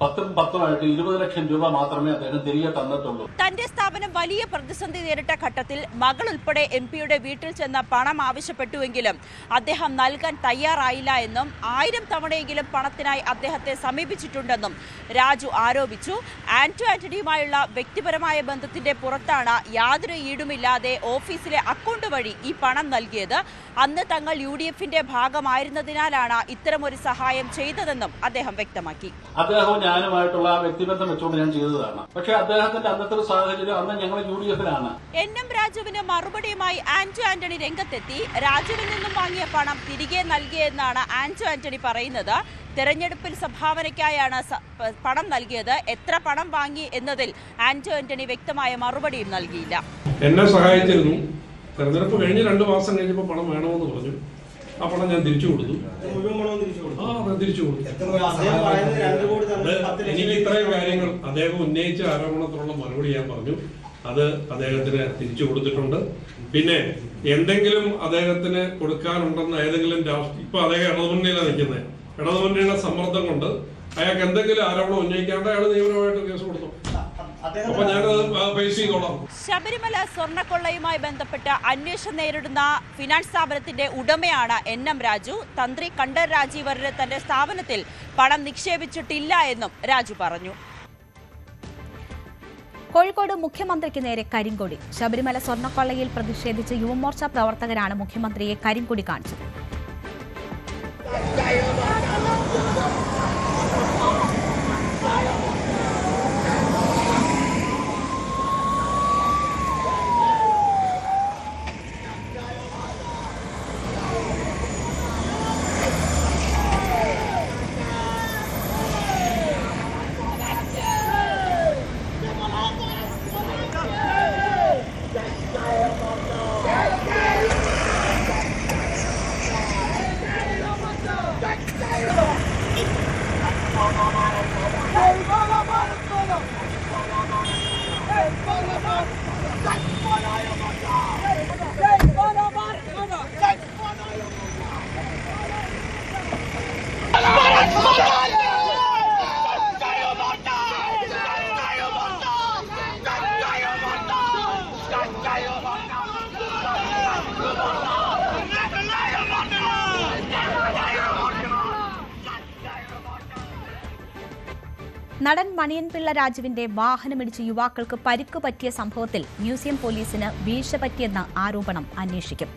20 ലക്ഷം രൂപ മാത്രമേ അദ്ദേഹം തിരികെ തന്നിട്ടുള്ളൂ. തന്റെ സ്ഥാപനം വലിയ പ്രതിസന്ധി നേരിട്ട ഘട്ടത്തിൽ മകൾ ഉൾപ്പെടെ MP-യുടെ വീട്ടിൽ ചെന്ന പണം ആവശ്യപ്പെട്ടുവെങ്കിലും അദ്ദേഹം നൽകാൻ തയ്യാറായില്ല എന്നും 1000 തവണയെങ്കിലും പണത്തിനായി അദ്ദേഹത്തെ സമീപിച്ചിട്ടുണ്ടെന്നും രാജു ആരോപിച്ചു. ആന്റോ ആന്റണിയുമായുള്ള വ്യക്തിപരമായ ബന്ധത്തിന്റെ പുറത്താണ് യാതൊരു ഈടുമില്ലാതെ ഓഫീസിലെ അക്കൗണ്ട് വഴി ഈ പണം നൽകിയത്. അന്ന് തങ്ങൾ UDF-ന്റെ ഭാഗമായിരുന്നതിനാലാണ് ഇത്തരമൊരു സഹായം ചെയ്തതെന്നും അദ്ദേഹം വ്യക്തമാക്കി. അദ്ദേഹവും ഞാനുമായിട്ടുള്ള വ്യക്തിബന്ധം വെച്ചുകൊണ്ട് ഞാൻ ചെയ്തതാണ്. പക്ഷേ അദ്ദേഹത്തിന്റെ അന്നത്തെ സാഹചര്യം അന്ന് ഞങ്ങൾ UDF-ലാണ്. NM രാജുവിന് മറുപടിയുമായി ആന്റോ ആന്റണി രംഗത്തെത്തി. രാജുവിൽ നിന്നും വാങ്ങിയ പണം തിരികെ നൽകിയെന്നാണ് ആന്റോ ആന്റണി പറയുന്നത്. തെരഞ്ഞെടുപ്പിൽ സംഭാവനയ്ക്കായാണ് പണം നൽകിയത്. എത്ര പണം വാങ്ങി എന്നതിൽ ആന്റോ ആന്റണി വ്യക്തമായ മറുപടിയും നൽകിയില്ല. എന്നെ സഹായിച്ചിരുന്നു. തെരഞ്ഞെടുപ്പ് കഴിഞ്ഞ് 2 മാസം കഴിഞ്ഞപ്പോൾ പണം വേണമെന്ന് പറഞ്ഞു. ആ പണം ഞാൻ തിരിച്ചു കൊടുത്തു. എനിക്ക് ഇത്രയും കാര്യങ്ങൾ അദ്ദേഹം ഉന്നയിച്ച ആരോപണത്തിനുള്ള മറുപടി ഞാൻ പറഞ്ഞു. അത് അദ്ദേഹത്തിന് തിരിച്ചു കൊടുത്തിട്ടുണ്ട്. പിന്നെ എന്തെങ്കിലും അദ്ദേഹത്തിന് കൊടുക്കാനുണ്ടെന്ന് ഏതെങ്കിലും ഇപ്പൊ അദ്ദേഹം ഇടതുമുന്നണിയിലാണ് നിൽക്കുന്നത്. ഇടതുമുന്നണിയുടെ സമ്മർദ്ദം കൊണ്ട് അയാൾക്ക് എന്തെങ്കിലും ആരോപണം ഉന്നയിക്കാണ്ട് അയാൾ നിയമപരമായിട്ട് കേസ് കൊടുത്തു. അപ്പൊ ഞാനത് ഫേസ് ചെയ്തോളാം. ശബരിമല സ്വർണ്ണക്കൊള്ളയുമായി ബന്ധപ്പെട്ട് അന്വേഷണം നേരിടുന്ന ഫിനാൻസ് സ്ഥാപനത്തിന്റെ ഉടമയാണ് NM രാജു. തന്ത്രി കണ്ഠർ രാജീവരന് തന്റെ സ്ഥാപനത്തിൽ പണം നിക്ഷേപിച്ചിട്ടില്ല എന്നും രാജു പറഞ്ഞു. കോഴിക്കോട് മുഖ്യമന്ത്രിക്ക് നേരെ കരിങ്കൊടി. ശബരിമല സ്വർണ്ണക്കൊള്ളയിൽ പ്രതിഷേധിച്ച് യുവമോർച്ച പ്രവർത്തകരാണ് മുഖ്യമന്ത്രിയെ കരിങ്കൊടി കാണിച്ചത്. നടൻ മണിയൻപിള്ള രാജുവിന്റെ വാഹനമിടിച്ച് യുവാക്കൾക്ക് പരിക്ക് പറ്റിയ സംഭവത്തിൽ മ്യൂസിയം പോലീസിന് വീഴ്ച പറ്റിയെന്ന ആരോപണം അന്വേഷിക്കും.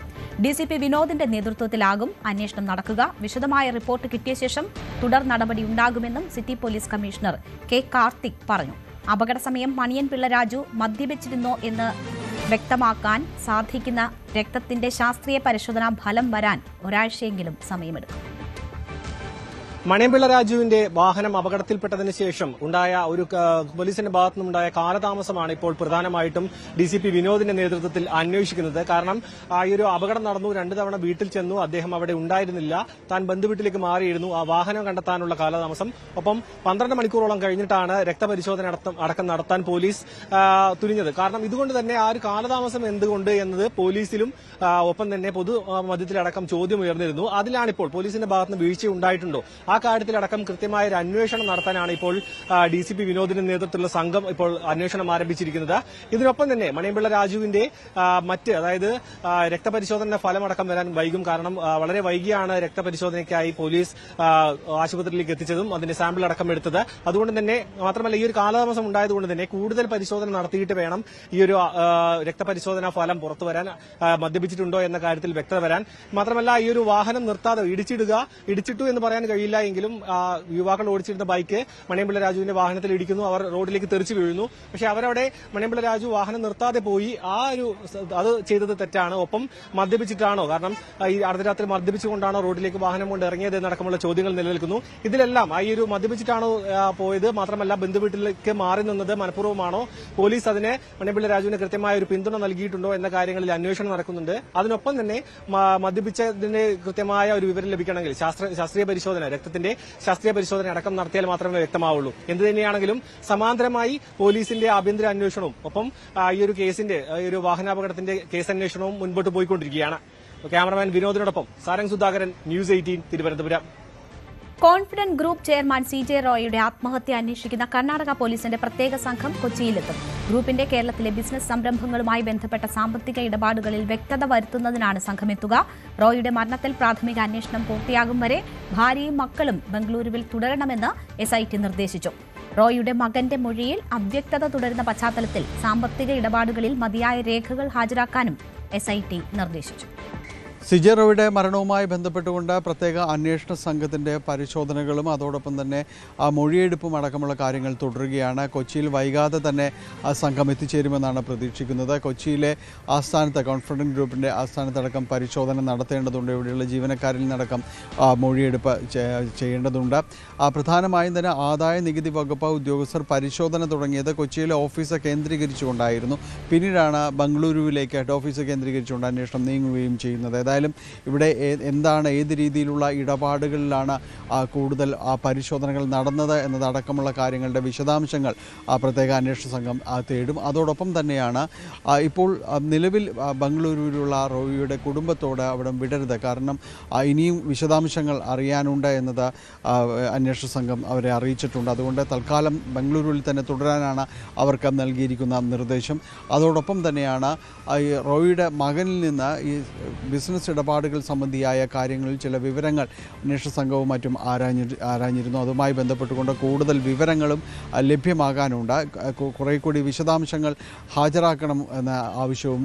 DCP വിനോദിന്റെ നേതൃത്വത്തിലാകും അന്വേഷണം നടക്കുക. വിശദമായ റിപ്പോർട്ട് കിട്ടിയ ശേഷം തുടർ നടപടിയുണ്ടാകുമെന്നും city police commissioner K. Karthik പറഞ്ഞു. അപകട സമയം മണിയൻപിള്ള രാജു മദ്യപിച്ചിരുന്നോ എന്ന് വ്യക്തമാക്കാൻ സാധിക്കുന്ന രക്തത്തിന്റെ ശാസ്ത്രീയ പരിശോധനാ ഫലം വരാൻ ഒരാഴ്ചയെങ്കിലും സമയമെടുക്കും. മണിയൻപിള്ള രാജുവിന്റെ വാഹനം അപകടത്തിൽപ്പെട്ടതിന് ശേഷം ഉണ്ടായ ഒരു പോലീസിന്റെ ഭാഗത്തുനിന്നുണ്ടായ കാലതാമസമാണ് ഇപ്പോൾ പ്രധാനമായിട്ടും DCP വിനോദിന്റെ നേതൃത്വത്തിൽ അന്വേഷിക്കുന്നത്. കാരണം ഈ ഒരു അപകടം നടന്നു, 2 തവണ വീട്ടിൽ ചെന്നു, അദ്ദേഹം അവിടെ ഉണ്ടായിരുന്നില്ല, താൻ ബന്ധുവീട്ടിലേക്ക് മാറിയിരുന്നു. ആ വാഹനം കണ്ടെത്താനുള്ള കാലതാമസം, ഒപ്പം 12 മണിക്കൂറോളം കഴിഞ്ഞിട്ടാണ് രക്തപരിശോധന അടക്കം നടത്താൻ പോലീസ് തുനിഞ്ഞത്. കാരണം ഇതുകൊണ്ട് തന്നെ ആ ഒരു കാലതാമസം എന്തുകൊണ്ട് എന്നത് പോലീസിലും ഒപ്പം തന്നെ പൊതുമധ്യത്തിലടക്കം ചോദ്യം ഉയർന്നിരുന്നു. അതിലാണിപ്പോൾ പോലീസിന്റെ ഭാഗത്തുനിന്ന് വീഴ്ച ഉണ്ടായിട്ടുണ്ടോ, ആ കാര്യത്തിലടക്കം കൃത്യമായ ഒരു അന്വേഷണം നടത്താനാണ് ഇപ്പോൾ DCP വിനോദിന്റെ നേതൃത്വത്തിലുള്ള സംഘം ഇപ്പോൾ അന്വേഷണം ആരംഭിച്ചിരിക്കുന്നത്. ഇതിനൊപ്പം തന്നെ മണിയൻപിള്ള രാജുവിന്റെ അതായത് രക്തപരിശോധന ഫലമടക്കം വരാൻ വൈകും. കാരണം വളരെ വൈകിയാണ് രക്തപരിശോധനയ്ക്കായി പോലീസ് ആശുപത്രിയിലേക്ക് എത്തിച്ചതും അതിന്റെ സാമ്പിൾ അടക്കം എടുത്തത്. അതുകൊണ്ട് തന്നെ മാത്രമല്ല ഈ ഒരു കാലതാമസം ഉണ്ടായതുകൊണ്ട് തന്നെ കൂടുതൽ പരിശോധന നടത്തിയിട്ട് വേണം ഈ ഒരു രക്തപരിശോധനാ ഫലം പുറത്തുവരാൻ, മദ്യപിച്ചിട്ടുണ്ടോ എന്ന കാര്യത്തിൽ വ്യക്തത വരാൻ. മാത്രമല്ല ഈ ഒരു വാഹനം നിർത്താതെ ഇടിച്ചിട്ടു എന്ന് പറയാൻ കഴിയില്ല എങ്കിലും യുവാക്കൾ ഓടിച്ചിരുന്ന ബൈക്ക് മണിയൻപിള്ള രാജുവിന്റെ വാഹനത്തിൽ ഇടിക്കുന്നു, അവർ റോഡിലേക്ക് തെറിച്ചു വീഴുന്നു. പക്ഷെ അവരവിടെ മണിയൻപിള്ള രാജു വാഹനം നിർത്താതെ പോയി, അത് ചെയ്തത് തെറ്റാണ്. ഒപ്പം മദ്യപിച്ചിട്ടാണോ, കാരണം ഈ അർദ്ധരാത്രി മദ്യപിച്ചുകൊണ്ടാണോ റോഡിലേക്ക് വാഹനം കൊണ്ട് ഇറങ്ങിയത് എന്നടക്കമുള്ള ചോദ്യങ്ങൾ നിലനിൽക്കുന്നു. ഇതിലെല്ലാം ഈ ഒരു മദ്യപിച്ചിട്ടാണോ പോയത്, മാത്രമല്ല ബന്ധുവീട്ടിലേക്ക് മാറി നിന്നത് മനഃപൂർവ്വമാണോ, പോലീസ് അതിന് മണിയൻപിള്ള രാജുവിന് കൃത്യമായ ഒരു പിന്തുണ നൽകിയിട്ടുണ്ടോ എന്ന കാര്യങ്ങളിൽ അന്വേഷണം നടക്കുന്നുണ്ട്. അതിനൊപ്പം തന്നെ മദ്യപിച്ചതിന് കൃത്യമായ ഒരു വിവരം ലഭിക്കണമെങ്കിൽ ശാസ്ത്രീയ പരിശോധന, രക്തത്തിന്റെ ശാസ്ത്രീയ പരിശോധന അടക്കം നടത്തിയാൽ മാത്രമേ വ്യക്തമാവുള്ളൂ. എന്ത് തന്നെയാണെങ്കിലും സമാന്തരമായി പോലീസിന്റെ ആഭ്യന്തര അന്വേഷണവും ഒപ്പം ഈ ഒരു കേസിന്റെ ഒരു വാഹനാപകടത്തിന്റെ കേസ് അന്വേഷണവും മുൻപോട്ട് പോയിക്കൊണ്ടിരിക്കുകയാണ്. ക്യാമറമാൻ വിനോദിനോടൊപ്പം Sarang Sudhakaran, News 18 Thiruvananthapuram. Confident Group chairman CJ റോയിയുടെ ആത്മഹത്യ അന്വേഷിക്കുന്ന കർണാടക പോലീസിന്റെ പ്രത്യേക സംഘം കൊച്ചിയിലെത്തും. ഗ്രൂപ്പിന്റെ കേരളത്തിലെ ബിസിനസ് സംരംഭങ്ങളുമായി ബന്ധപ്പെട്ട സാമ്പത്തിക ഇടപാടുകളിൽ വ്യക്തത വരുത്തുന്നതിനാണ് സംഘമെത്തുക. റോയിയുടെ മരണത്തിൽ പ്രാഥമിക അന്വേഷണം പൂർത്തിയാകും വരെ ഭാര്യയും മക്കളും ബംഗളൂരുവിൽ തുടരണമെന്ന് SIT നിർദ്ദേശിച്ചു. റോയിയുടെ മകന്റെ മൊഴിയിൽ അവ്യക്തത തുടരുന്ന പശ്ചാത്തലത്തിൽ സാമ്പത്തിക ഇടപാടുകളിൽ മതിയായ രേഖകൾ ഹാജരാക്കാനും SIT നിർദ്ദേശിച്ചു. CJ റോയിയുടെ മരണവുമായി ബന്ധപ്പെട്ടുകൊണ്ട് പ്രത്യേക അന്വേഷണ സംഘത്തിൻ്റെ പരിശോധനകളും അതോടൊപ്പം തന്നെ മൊഴിയെടുപ്പും അടക്കമുള്ള കാര്യങ്ങൾ തുടരുകയാണ്. കൊച്ചിയിൽ വൈകാതെ തന്നെ ആ സംഘം എത്തിച്ചേരുമെന്നാണ് പ്രതീക്ഷിക്കുന്നത്. കൊച്ചിയിലെ ആസ്ഥാനത്ത് കോൺഫിഡന്റ് ഗ്രൂപ്പിൻ്റെ ആസ്ഥാനത്തടക്കം പരിശോധന നടത്തേണ്ടതുണ്ട്. ഇവിടെയുള്ള ജീവനക്കാരിൽ നിന്നടക്കം മൊഴിയെടുപ്പ് ചെയ്യേണ്ടതുണ്ട്. പ്രധാനമായും തന്നെ ആദായ നികുതി വകുപ്പ് ഉദ്യോഗസ്ഥർ പരിശോധന തുടങ്ങിയത് കൊച്ചിയിലെ ഓഫീസ് കേന്ദ്രീകരിച്ചുകൊണ്ടായിരുന്നു. പിന്നീടാണ് ബംഗളൂരുവിലേക്ക് ഹെഡ് ഓഫീസ് കേന്ദ്രീകരിച്ചുകൊണ്ട് അന്വേഷണം നീങ്ങുകയും ചെയ്യുന്നത്. എന്തായാലും ഇവിടെ എന്താണ്, ഏത് രീതിയിലുള്ള ഇടപാടുകളിലാണ് കൂടുതൽ പരിശോധനകൾ നടന്നത് എന്നതടക്കമുള്ള കാര്യങ്ങളുടെ വിശദാംശങ്ങൾ പ്രത്യേക അന്വേഷണ സംഘം തേടും. അതോടൊപ്പം തന്നെയാണ് ഇപ്പോൾ നിലവിൽ ബംഗളൂരുവിലുള്ള റോയിയുടെ കുടുംബത്തോട് അവിടെ വിടരുത്, കാരണം ഇനിയും വിശദാംശങ്ങൾ അറിയാനുണ്ട് എന്നത് അന്വേഷണ സംഘം അവരെ അറിയിച്ചിട്ടുണ്ട്. അതുകൊണ്ട് തൽക്കാലം ബംഗളൂരുവിൽ തന്നെ തുടരാനാണ് അവർക്ക് നൽകിയിരിക്കുന്ന നിർദ്ദേശം. അതോടൊപ്പം തന്നെയാണ് ഈ റോയിയുടെ മകനിൽ നിന്ന് ഈ ബിസിനസ് ഇടപാടുകൾ സംബന്ധിയായ കാര്യങ്ങളിൽ ചില വിവരങ്ങൾ അന്വേഷണ സംഘവും മറ്റും ആരാഞ്ഞിരുന്നു. അതുമായി ബന്ധപ്പെട്ടുകൊണ്ട് കൂടുതൽ വിവരങ്ങളും ലഭ്യമാകാനുണ്ട്. കുറേ കൂടി വിശദാംശങ്ങൾ ഹാജരാക്കണം എന്ന ആവശ്യവും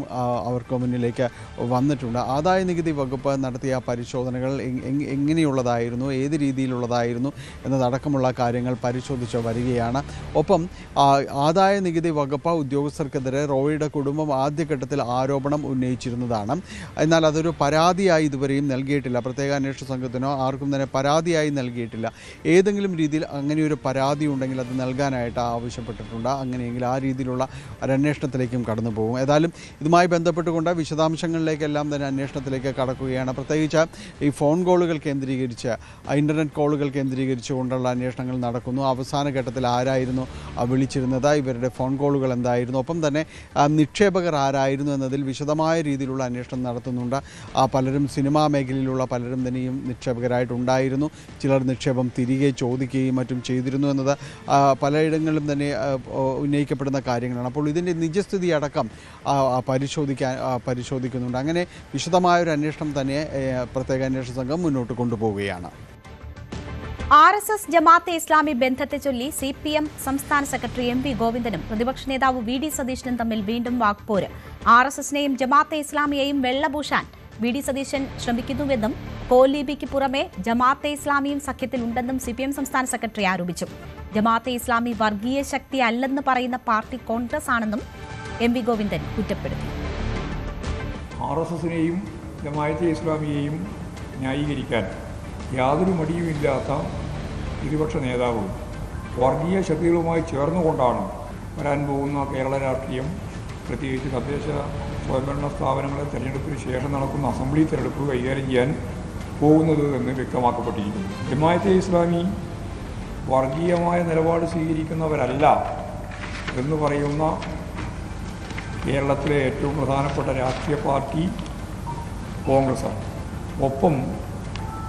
അവർക്ക് മുന്നിലേക്ക് വന്നിട്ടുണ്ട്. ആദായ നികുതി വകുപ്പ് നടത്തിയ പരിശോധനകൾ എങ്ങനെയുള്ളതായിരുന്നു, ഏത് രീതിയിലുള്ളതായിരുന്നു എന്നതടക്കമുള്ള കാര്യങ്ങൾ പരിശോധിച്ച് വരികയാണ്. ഒപ്പം ആദായ നികുതി വകുപ്പ് ഉദ്യോഗസ്ഥർക്കെതിരെ റോയിയുടെ കുടുംബം ആദ്യഘട്ടത്തിൽ ആരോപണം ഉന്നയിച്ചിരുന്നതാണ്. എന്നാൽ അതൊരു പരാതിയായി ഇതുവരെയും നൽകിയിട്ടില്ല. പ്രത്യേക അന്വേഷണ സംഘത്തിനോ ആർക്കും തന്നെ പരാതിയായി നൽകിയിട്ടില്ല. ഏതെങ്കിലും രീതിയിൽ അങ്ങനെയൊരു പരാതി ഉണ്ടെങ്കിൽ അത് നൽകാനായിട്ട് ആവശ്യപ്പെട്ടിട്ടുണ്ട്. അങ്ങനെയെങ്കിൽ ആ രീതിയിലുള്ള ഒരു അന്വേഷണത്തിലേക്കും കടന്നു പോകും. ഏതായാലും ഇതുമായി ബന്ധപ്പെട്ടുകൊണ്ട് വിശദാംശങ്ങളിലേക്കെല്ലാം തന്നെ അന്വേഷണത്തിലേക്ക് കടക്കുകയാണ്. പ്രത്യേകിച്ച് ഈ ഫോൺ കോളുകൾ കേന്ദ്രീകരിച്ച്, ഇൻ്റർനെറ്റ് കോളുകൾ കേന്ദ്രീകരിച്ചുകൊണ്ടുള്ള അന്വേഷണങ്ങൾ നടക്കുന്നു. അവസാന ഘട്ടത്തിൽ ആരായിരുന്നു വിളിച്ചിരുന്നത്, ഇവരുടെ ഫോൺ കോളുകൾ എന്തായിരുന്നു, ഒപ്പം തന്നെ നിക്ഷേപകർ ആരായിരുന്നു എന്നതിൽ വിശദമായ രീതിയിലുള്ള അന്വേഷണം നടത്തുന്നുണ്ട്. പലരും സിനിമാ മേഖലയിലുള്ള പലരും തന്നെയും നിക്ഷേപകരായിട്ടുണ്ടായിരുന്നു. ചിലർ നിക്ഷേപം തിരികെ ചോദിക്കുകയും മറ്റും ചെയ്തിരുന്നു എന്നത് പലയിടങ്ങളിലും തന്നെ ഉന്നയിക്കപ്പെടുന്ന കാര്യങ്ങളാണ്. അപ്പോൾ ഇതിൻ്റെ നിജസ്ഥിതി അടക്കം പരിശോധിക്കുന്നുണ്ട്. അങ്ങനെ വിശദമായൊരു അന്വേഷണം തന്നെ പ്രത്യേക അന്വേഷണ സംഘം മുന്നോട്ട് കൊണ്ടുപോവുകയാണ്. RSS ജമാഅത്തെ ഇസ്ലാമി ബന്ധത്തെ ചൊല്ലി CPM സംസ്ഥാന സെക്രട്ടറി MV ഗോവിന്ദനും പ്രതിപക്ഷ നേതാവ് VD സതീശനും തമ്മിൽ വീണ്ടും വാക്പോര്. RSSനെയും ജമാഅത്തെ ഇസ്ലാമിയെയും വെള്ളപൂശാൻ VD സതീശൻ ശ്രമിക്കുന്നുവെന്നും കോലീബിക്ക് പുറമെ ജമാഅത്തെ ഇസ്ലാമിയും സഖ്യത്തിലുണ്ടെന്നും CPM സംസ്ഥാന സെക്രട്ടറി ആരോപിച്ചു. ജമാഅത്തെ ഇസ്ലാമി വർഗീയ ശക്തി അല്ലെന്ന് പറയുന്ന പാർട്ടി കോൺഗ്രസ് ആണെന്നും MV ഗോവിന്ദൻ കുറ്റപ്പെടുത്തി. RSSനെയും ജമാഅത്തെ ഇസ്ലാമിയെയും ന്യായീകരിക്കാൻ യാതൊരു മടിയുമില്ലാത്ത പ്രതിപക്ഷ നേതാവ് വർഗീയ ശക്തികളുമായി ചേർന്നുകൊണ്ടാണ് വരാൻ പോകുന്ന കേരള രാഷ്ട്രീയം, പ്രത്യേകിച്ച് തദ്ദേശ സ്വയംഭരണ സ്ഥാപനങ്ങളെ തെരഞ്ഞെടുപ്പിന് ശേഷം നടക്കുന്ന അസംബ്ലി തെരഞ്ഞെടുപ്പ് കൈകാര്യം ചെയ്യാൻ പോകുന്നത് എന്ന് വ്യക്തമാക്കപ്പെട്ടിരിക്കുന്നു. ജമാഅത്തെ ഇസ്ലാമി വർഗീയമായ നിലപാട് സ്വീകരിക്കുന്നവരല്ല എന്ന് പറയുന്ന കേരളത്തിലെ ഏറ്റവും പ്രധാനപ്പെട്ട രാഷ്ട്രീയ പാർട്ടി കോൺഗ്രസ്സാണ്. ഒപ്പം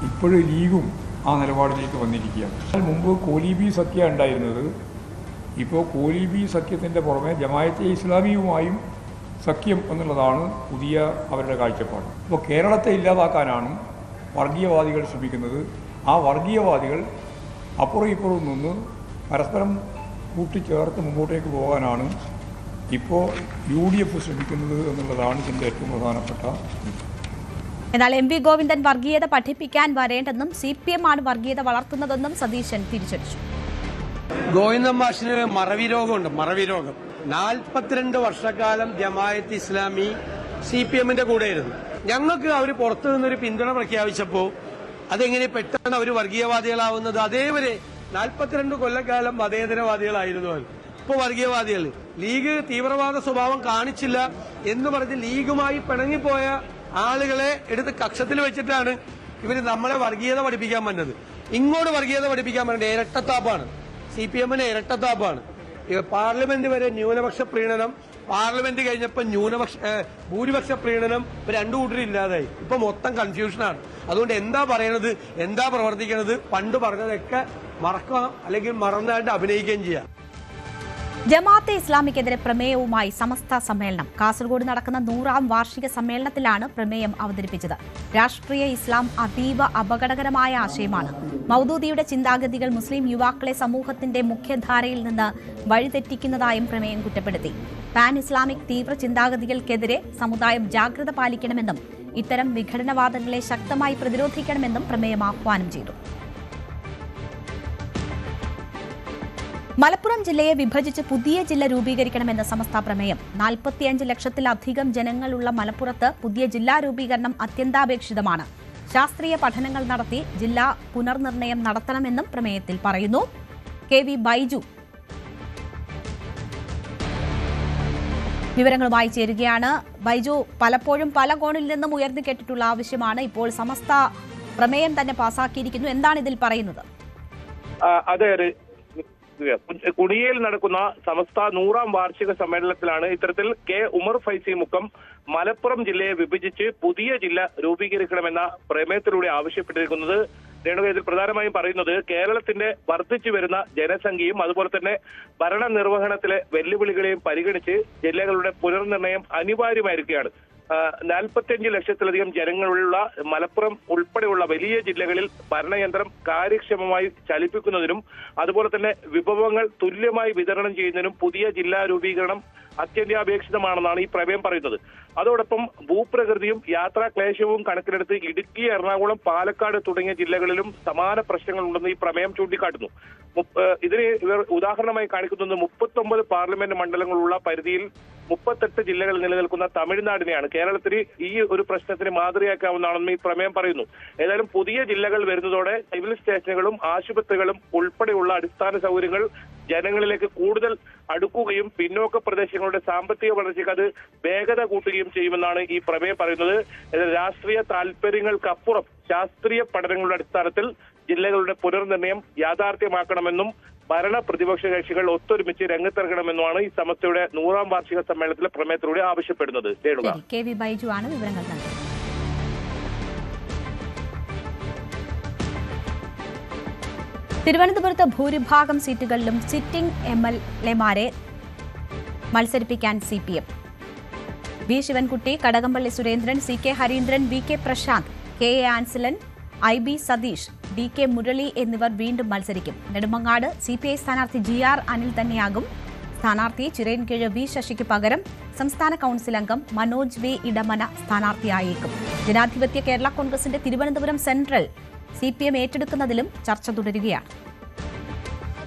ഇപ്പോഴും ലീഗും ആ നിലപാടിലേക്ക് വന്നിരിക്കുകയാണ്. മുമ്പ് കോലീബി സഖ്യ ഉണ്ടായിരുന്നത്, ഇപ്പോൾ കോലീബി സഖ്യത്തിൻ്റെ പുറമെ ജമാഅത്തെ ഇസ്ലാമിയുമായും സഖ്യം എന്നുള്ളതാണ് പുതിയ അവരുടെ കാഴ്ചപ്പാട്. ഇപ്പോൾ കേരളത്തെ ഇല്ലാതാക്കാനാണ് വർഗീയവാദികൾ ശ്രമിക്കുന്നത്. ആ വർഗീയവാദികൾ അപ്പുറം ഇപ്പുറം നിന്ന് പരസ്പരം കൂട്ടിച്ചേർത്ത് മുമ്പോട്ടേക്ക് പോകാനാണ് ഇപ്പോൾ UDF ശ്രമിക്കുന്നത് എന്നുള്ളതാണ് ഇതിൻ്റെ ഏറ്റവും പ്രധാനപ്പെട്ട. എന്നാൽ MV ഗോവിന്ദൻ വർഗീയത പഠിപ്പിക്കാൻ വരേണ്ടെന്നും CPM ആണ് വർഗീയത വളർത്തുന്നതെന്നും സതീശൻ തിരിച്ചടിച്ചു. ഗോവിന്ദൻ മാഷിന് മറവി രോഗമുണ്ട്. മറവി രോഗം 42 വർഷക്കാലം ജമാഅത്ത് ഇസ്ലാമി CPMന്റെ കൂടെയായിരുന്നു. ഞങ്ങൾക്ക് അവർ പുറത്തു നിന്നൊരു പിന്തുണ പ്രഖ്യാപിച്ചപ്പോൾ അതെങ്ങനെ പെട്ടെന്ന് അവർ വർഗീയവാദികളാവുന്നത്? അതേവരെ 42 കൊല്ലക്കാലം മതേതരവാദികളായിരുന്നു അവർ. ഇപ്പോൾ വർഗീയവാദികൾ. ലീഗ് തീവ്രവാദ സ്വഭാവം കാണിച്ചില്ല എന്ന് പറഞ്ഞ് ലീഗുമായി പിണങ്ങിപ്പോയ ആളുകളെ എടുത്ത് കക്ഷത്തിൽ വെച്ചിട്ടാണ് ഇവർ നമ്മളെ വർഗീയത പഠിപ്പിക്കാൻ വന്നത്. ഇങ്ങോട്ട് വർഗീയത പഠിപ്പിക്കാൻ പറഞ്ഞത് ഇരട്ടത്താപ്പാണ്. CPMന് ഇരട്ടത്താപ്പാണ്. പാർലമെന്റ് വരെ ന്യൂനപക്ഷ പ്രീണനം, പാർലമെന്റ് കഴിഞ്ഞപ്പോൾ ഭൂരിപക്ഷ പ്രീണനം രണ്ടു കൂട്ടരില്ലാതായി. ഇപ്പൊ മൊത്തം കൺഫ്യൂഷനാണ്. അതുകൊണ്ട് എന്താ പറയണത്, എന്താ പ്രവർത്തിക്കണത്, പണ്ട് പറഞ്ഞതൊക്കെ മറക്കാം, അല്ലെങ്കിൽ മറന്നായിട്ട് അഭിനയിക്കുകയും ചെയ്യാം. ജമാഅത്തെ ഇസ്ലാമിക്കെതിരെ പ്രമേയവുമായി സമസ്ത സമ്മേളനം. കാസർഗോഡ് നടക്കുന്ന 100ാം വാർഷിക സമ്മേളനത്തിലാണ് പ്രമേയം അവതരിപ്പിച്ചത്. രാഷ്ട്രീയ ഇസ്ലാം അതീവ അപകടകരമായ ആശയമാണ്. മൗദൂദിയുടെ ചിന്താഗതികൾ മുസ്ലിം യുവാക്കളെ സമൂഹത്തിന്റെ മുഖ്യധാരയിൽ നിന്ന് വഴിതെറ്റിക്കുന്നതായും പ്രമേയം കുറ്റപ്പെടുത്തി. പാൻ ഇസ്ലാമിക് തീവ്ര ചിന്താഗതികൾക്കെതിരെ സമുദായം ജാഗ്രത പാലിക്കണമെന്നും ഇത്തരം വിഘടനവാദങ്ങളെ ശക്തമായി പ്രതിരോധിക്കണമെന്നും പ്രമേയം ആഹ്വാനം ചെയ്തു. മലപ്പുറം ജില്ലയെ വിഭജിച്ച് പുതിയ ജില്ല രൂപീകരിക്കണമെന്ന സമസ്ത പ്രമേയം. 45 ലക്ഷത്തിലധികം ജനങ്ങളുള്ള മലപ്പുറത്ത് പുതിയ ജില്ലാ രൂപീകരണം അത്യന്താപേക്ഷിതമാണ്. ശാസ്ത്രീയ പഠനങ്ങൾ നടത്തി ജില്ലാ പുനർനിർണയം നടത്തണമെന്നും പ്രമേയത്തിൽ പറയുന്നു. KV ബൈജു വിവരങ്ങളുമായി ചേരുകയാണ് ബൈജു. പലപ്പോഴും പല കോണിൽ നിന്നും ഉയർന്നു കേട്ടിട്ടുള്ള ആവശ്യമാണ്. ഇപ്പോൾ സമസ്ത പ്രമേയം തന്നെ പാസാക്കിയിരിക്കുന്നു. എന്താണ് ഇതിൽ പറയുന്നത്? അതെ, കുടിയിൽ നടക്കുന്ന സമസ്ത 100ാം വാർഷിക സമ്മേളനത്തിലാണ് ഇത്തരത്തിൽ കെ ഉമർ ഫൈസി മുക്കം മലപ്പുറം ജില്ലയെ വിഭജിച്ച് പുതിയ ജില്ല രൂപീകരിക്കണമെന്ന പ്രമേയത്തിലൂടെ ആവശ്യപ്പെട്ടിരിക്കുന്നത്. രേണുക, ഇതിൽ പ്രധാനമായും പറയുന്നത് കേരളത്തിന്റെ വർദ്ധിച്ചു വരുന്ന ജനസംഖ്യയും അതുപോലെ തന്നെ ഭരണനിർവഹണത്തിലെ വെല്ലുവിളികളെയും പരിഗണിച്ച് ജില്ലകളുടെ പുനർനിർണയം അനിവാര്യമായിരിക്കുകയാണ്. 45 ലക്ഷത്തിലധികം ജനങ്ങളുള്ള മലപ്പുറം ഉൾപ്പെടെയുള്ള വലിയ ജില്ലകളിൽ ഭരണയന്ത്രം കാര്യക്ഷമമായി ചലിപ്പിക്കുന്നതിനും അതുപോലെ തന്നെ വിഭവങ്ങൾ തുല്യമായി വിതരണം ചെയ്യുന്നതിനും പുതിയ ജില്ലാ രൂപീകരണം അത്യന്താപേക്ഷിതമാണെന്നാണ് ഈ പ്രമേയം പറയുന്നത്. അതോടൊപ്പം ഭൂപ്രകൃതിയും യാത്രാ ക്ലേശവും കണക്കിലെടുത്ത് ഇടുക്കി, എറണാകുളം, പാലക്കാട് തുടങ്ങിയ ജില്ലകളിലും സമാന പ്രശ്നങ്ങളുണ്ടെന്ന് ഈ പ്രമേയം ചൂണ്ടിക്കാട്ടുന്നു. ഇതിന് ഇവർ ഉദാഹരണമായി കാണിക്കുന്നത് 39 പാർലമെന്റ് മണ്ഡലങ്ങളുള്ള പരിധിയിൽ 38 ജില്ലകൾ നിലനിൽക്കുന്ന തമിഴ്നാടിനെയാണ്. കേരളത്തിന് ഈ ഒരു പ്രശ്നത്തിന് മാതൃകയാക്കാവുന്നതാണെന്ന് ഈ പ്രമേയം പറയുന്നു. ഏതായാലും പുതിയ ജില്ലകൾ വരുന്നതോടെ സിവിൽ സ്റ്റേഷനുകളും ആശുപത്രികളും ഉൾപ്പെടെയുള്ള അടിസ്ഥാന സൗകര്യങ്ങൾ ജനങ്ങളിലേക്ക് കൂടുതൽ അടുക്കുകയും പിന്നോക്ക പ്രദേശങ്ങളുടെ സാമ്പത്തിക വളർച്ചയ്ക്ക് അത് വേഗത കൂട്ടുകയും ചെയ്യുമെന്നാണ് ഈ പ്രമേയം പറയുന്നത്. രാഷ്ട്രീയ താൽപര്യങ്ങൾക്കപ്പുറം ശാസ്ത്രീയ പഠനങ്ങളുടെ അടിസ്ഥാനത്തിൽ ജില്ലകളുടെ പുനർനിർണയം യാഥാർത്ഥ്യമാക്കണമെന്നും ഭരണ പ്രതിപക്ഷ കക്ഷികൾ ഒത്തൊരുമിച്ച് രംഗത്തിറങ്ങണമെന്നുമാണ് ഈ സമസ്തയുടെ 100ാം വാർഷിക സമ്മേളനത്തിലെ പ്രമേയത്തിലൂടെ ആവശ്യപ്പെടുന്നത്. കെ വി ബൈജു ആണ് വിവരങ്ങൾ നൽകുന്നത്. തിരുവനന്തപുരത്ത് ഭൂരിഭാഗം സീറ്റുകളിലും സിറ്റിംഗ് MLA-മാരെ മത്സരിപ്പിക്കാൻ CPM. V Sivankutty, Kadakampally Surendran, CK Hareendran, VK Prasanth, KA Ansalan, IB Satheesh, DK Murali എന്നിവർ വീണ്ടും മത്സരിക്കും. നെടുമങ്ങാട് CPI സ്ഥാനാർത്ഥി GR അനിൽ തന്നെയാകും സ്ഥാനാർത്ഥി. ചിറയൻകീഴ് V ശശിക്ക് പകരം സംസ്ഥാന കൌൺസിൽ അംഗം മനോജ് V ഇടമന സ്ഥാനാർത്ഥിയായേക്കും. ജനാധിപത്യ കേരള കോൺഗ്രസിന്റെ തിരുവനന്തപുരം സെൻട്രൽ CPM ഏറ്റെടുക്കുന്നതിലും ചർച്ച തുടരുകയാണ്.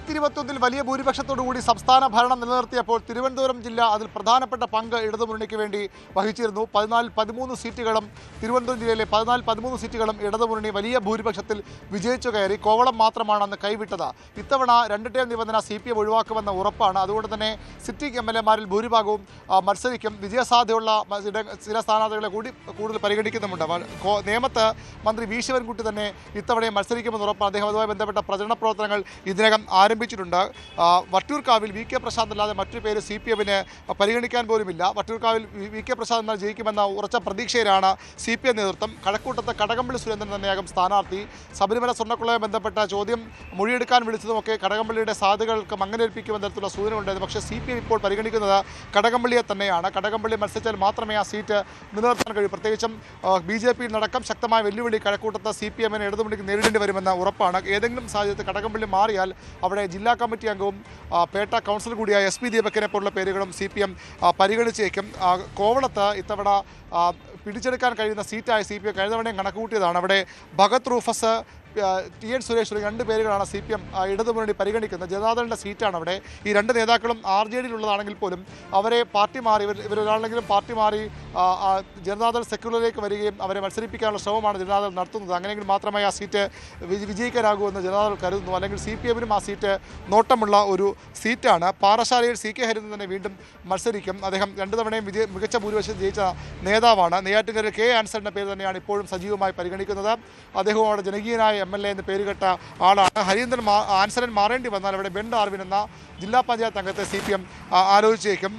2021 വലിയ ഭൂരിപക്ഷത്തോടുകൂടി സംസ്ഥാന ഭരണം നിലനിർത്തിയപ്പോൾ തിരുവനന്തപുരം ജില്ല അതിൽ പ്രധാനപ്പെട്ട പങ്ക് ഇടതുമുന്നണിക്ക് വേണ്ടി വഹിച്ചിരുന്നു. 13 സീറ്റുകളും തിരുവനന്തപുരം ജില്ലയിലെ 13 സീറ്റുകളും ഇടതുമുന്നണി വലിയ ഭൂരിപക്ഷത്തിൽ വിജയിച്ചു കയറി. കോവളം മാത്രമാണ് അന്ന് കൈവിട്ടത്. ഇത്തവണ 2 ടേം നിബന്ധന CPM ഒഴിവാക്കുമെന്ന ഉറപ്പാണ്. അതുകൊണ്ട് തന്നെ സിറ്റിംഗ് MLA-മാരിൽ ഭൂരിഭാഗവും മത്സരിക്കും. വിജയസാധ്യതയുള്ള ചില സ്ഥാനാർത്ഥികളെ കൂടി കൂടുതൽ പരിഗണിക്കുന്നുമുണ്ട്. നേമത്ത് മന്ത്രി വി ശിവൻകുട്ടി തന്നെ ഇത്തവണയും മത്സരിക്കുമെന്ന് ഉറപ്പാണ്. അദ്ദേഹം അതുമായി ബന്ധപ്പെട്ട പ്രചരണ പ്രവർത്തനങ്ങൾ ഇതിനകം ആരംഭിച്ചിട്ടുണ്ട്. വട്ടിയൂർക്കാവിൽ VK പ്രശാന്ത് അല്ലാതെ മറ്റൊരു പേര് CPM-ന് പരിഗണിക്കാൻ പോലുമില്ല. വട്ടിയൂർക്കാവിൽ VK പ്രശാന്ത് എന്നാൽ ജയിക്കുമെന്ന ഉറച്ച പ്രതീക്ഷയിലാണ് CPM നേതൃത്വം. കഴക്കൂട്ടത്ത് കടകംപള്ളി സുരേന്ദ്രൻ തന്നെയാകും സ്ഥാനാർത്ഥി. ശബരിമല സ്വർണ്ണക്കൊള്ളയുമായി ബന്ധപ്പെട്ട ചോദ്യം മൊഴിയെടുക്കാൻ വിളിച്ചതുമൊക്കെ കടകംപള്ളിയുടെ സാധ്യതകൾക്ക് മങ്ങലേൽപ്പിക്കുമെന്ന തരത്തിലുള്ള സൂചനയുണ്ടായിരുന്നു. പക്ഷേ CPM ഇപ്പോൾ പരിഗണിക്കുന്നത് കടകംപള്ളിയെ തന്നെയാണ്. കടകംപള്ളി മത്സരിച്ചാൽ മാത്രമേ ആ സീറ്റ് നിലനിർത്താൻ കഴിയൂ. പ്രത്യേകിച്ചും BJP നടക്കം ശക്തമായ വെല്ലുവിളി കഴക്കൂട്ടത്ത് CPM-ന് ഇടതുമുന്നണിക്ക് നേരിടേണ്ടി വരുമെന്ന ഉറപ്പാണ്. ഏതെങ്കിലും സാഹചര്യത്തിൽ കടകംപള്ളി മാറിയാൽ അവിടെ ജില്ലാ കമ്മിറ്റി അംഗവും പേട്ട കൗൺസിലർ കൂടിയായ SP ദീപകിനെ പോലുള്ള പേരുകളും CPM പരിഗണിച്ചേക്കും. കോവളത്ത് ഇത്തവണ പിടിച്ചെടുക്കാൻ കഴിയുന്ന സീറ്റായി CPM കഴിഞ്ഞ തവണയും കണക്കുകൂട്ടിയതാണ്. അവിടെ ഭഗത് റൂഫസ്, TN സുരേഷ് തുടങ്ങിയ 2 പേരുകളാണ് CPM ഇടതുമുന്നണി പരിഗണിക്കുന്നത്. ജനതാദളിൻ്റെ സീറ്റാണ് അവിടെ. ഈ 2 നേതാക്കളും RJD-യിലുള്ളതാണെങ്കിൽ പോലും അവരെ പാർട്ടി മാറി ഇവരൊരാളെങ്കിലും പാർട്ടി മാറി ജനതാദൾ സെക്യുലറിലേക്ക് വരികയും അവരെ മത്സരിപ്പിക്കാനുള്ള ശ്രമമാണ് ജനതാദൾ നടത്തുന്നത്. അങ്ങനെയെങ്കിൽ മാത്രമേ ആ സീറ്റ് വിജയിക്കാനാകുമെന്ന് ജനതാദൾ കരുതുന്നു. അല്ലെങ്കിൽ CPM-നും ആ സീറ്റ് നോട്ടമുള്ള ഒരു സീറ്റാണ്. പാറശാലയിൽ CK ഹരിന്ദ്രൻ തന്നെ വീണ്ടും മത്സരിക്കും. അദ്ദേഹം 2 തവണയും മികച്ച ഭൂരിപക്ഷം ജയിച്ച നേതാവാണ്. നെയ്യാറ്റിൻകര KA ആൻസലിൻ്റെ പേര് തന്നെയാണ് ഇപ്പോഴും സജീവമായി പരിഗണിക്കുന്നത്. അദ്ദേഹവും അവിടെ ജനകീയനായ MLA എന്ന് പേരുകെട്ട ആളാണ്. ഹരീന്ദ്രൻ ആൻസലൻ മാറേണ്ടി വന്നാൽ അവിടെ ബെൻ ഡാർവിൻ എന്ന ജില്ലാ പഞ്ചായത്ത് അംഗത്തെ CPM ആലോചിച്ചേക്കും.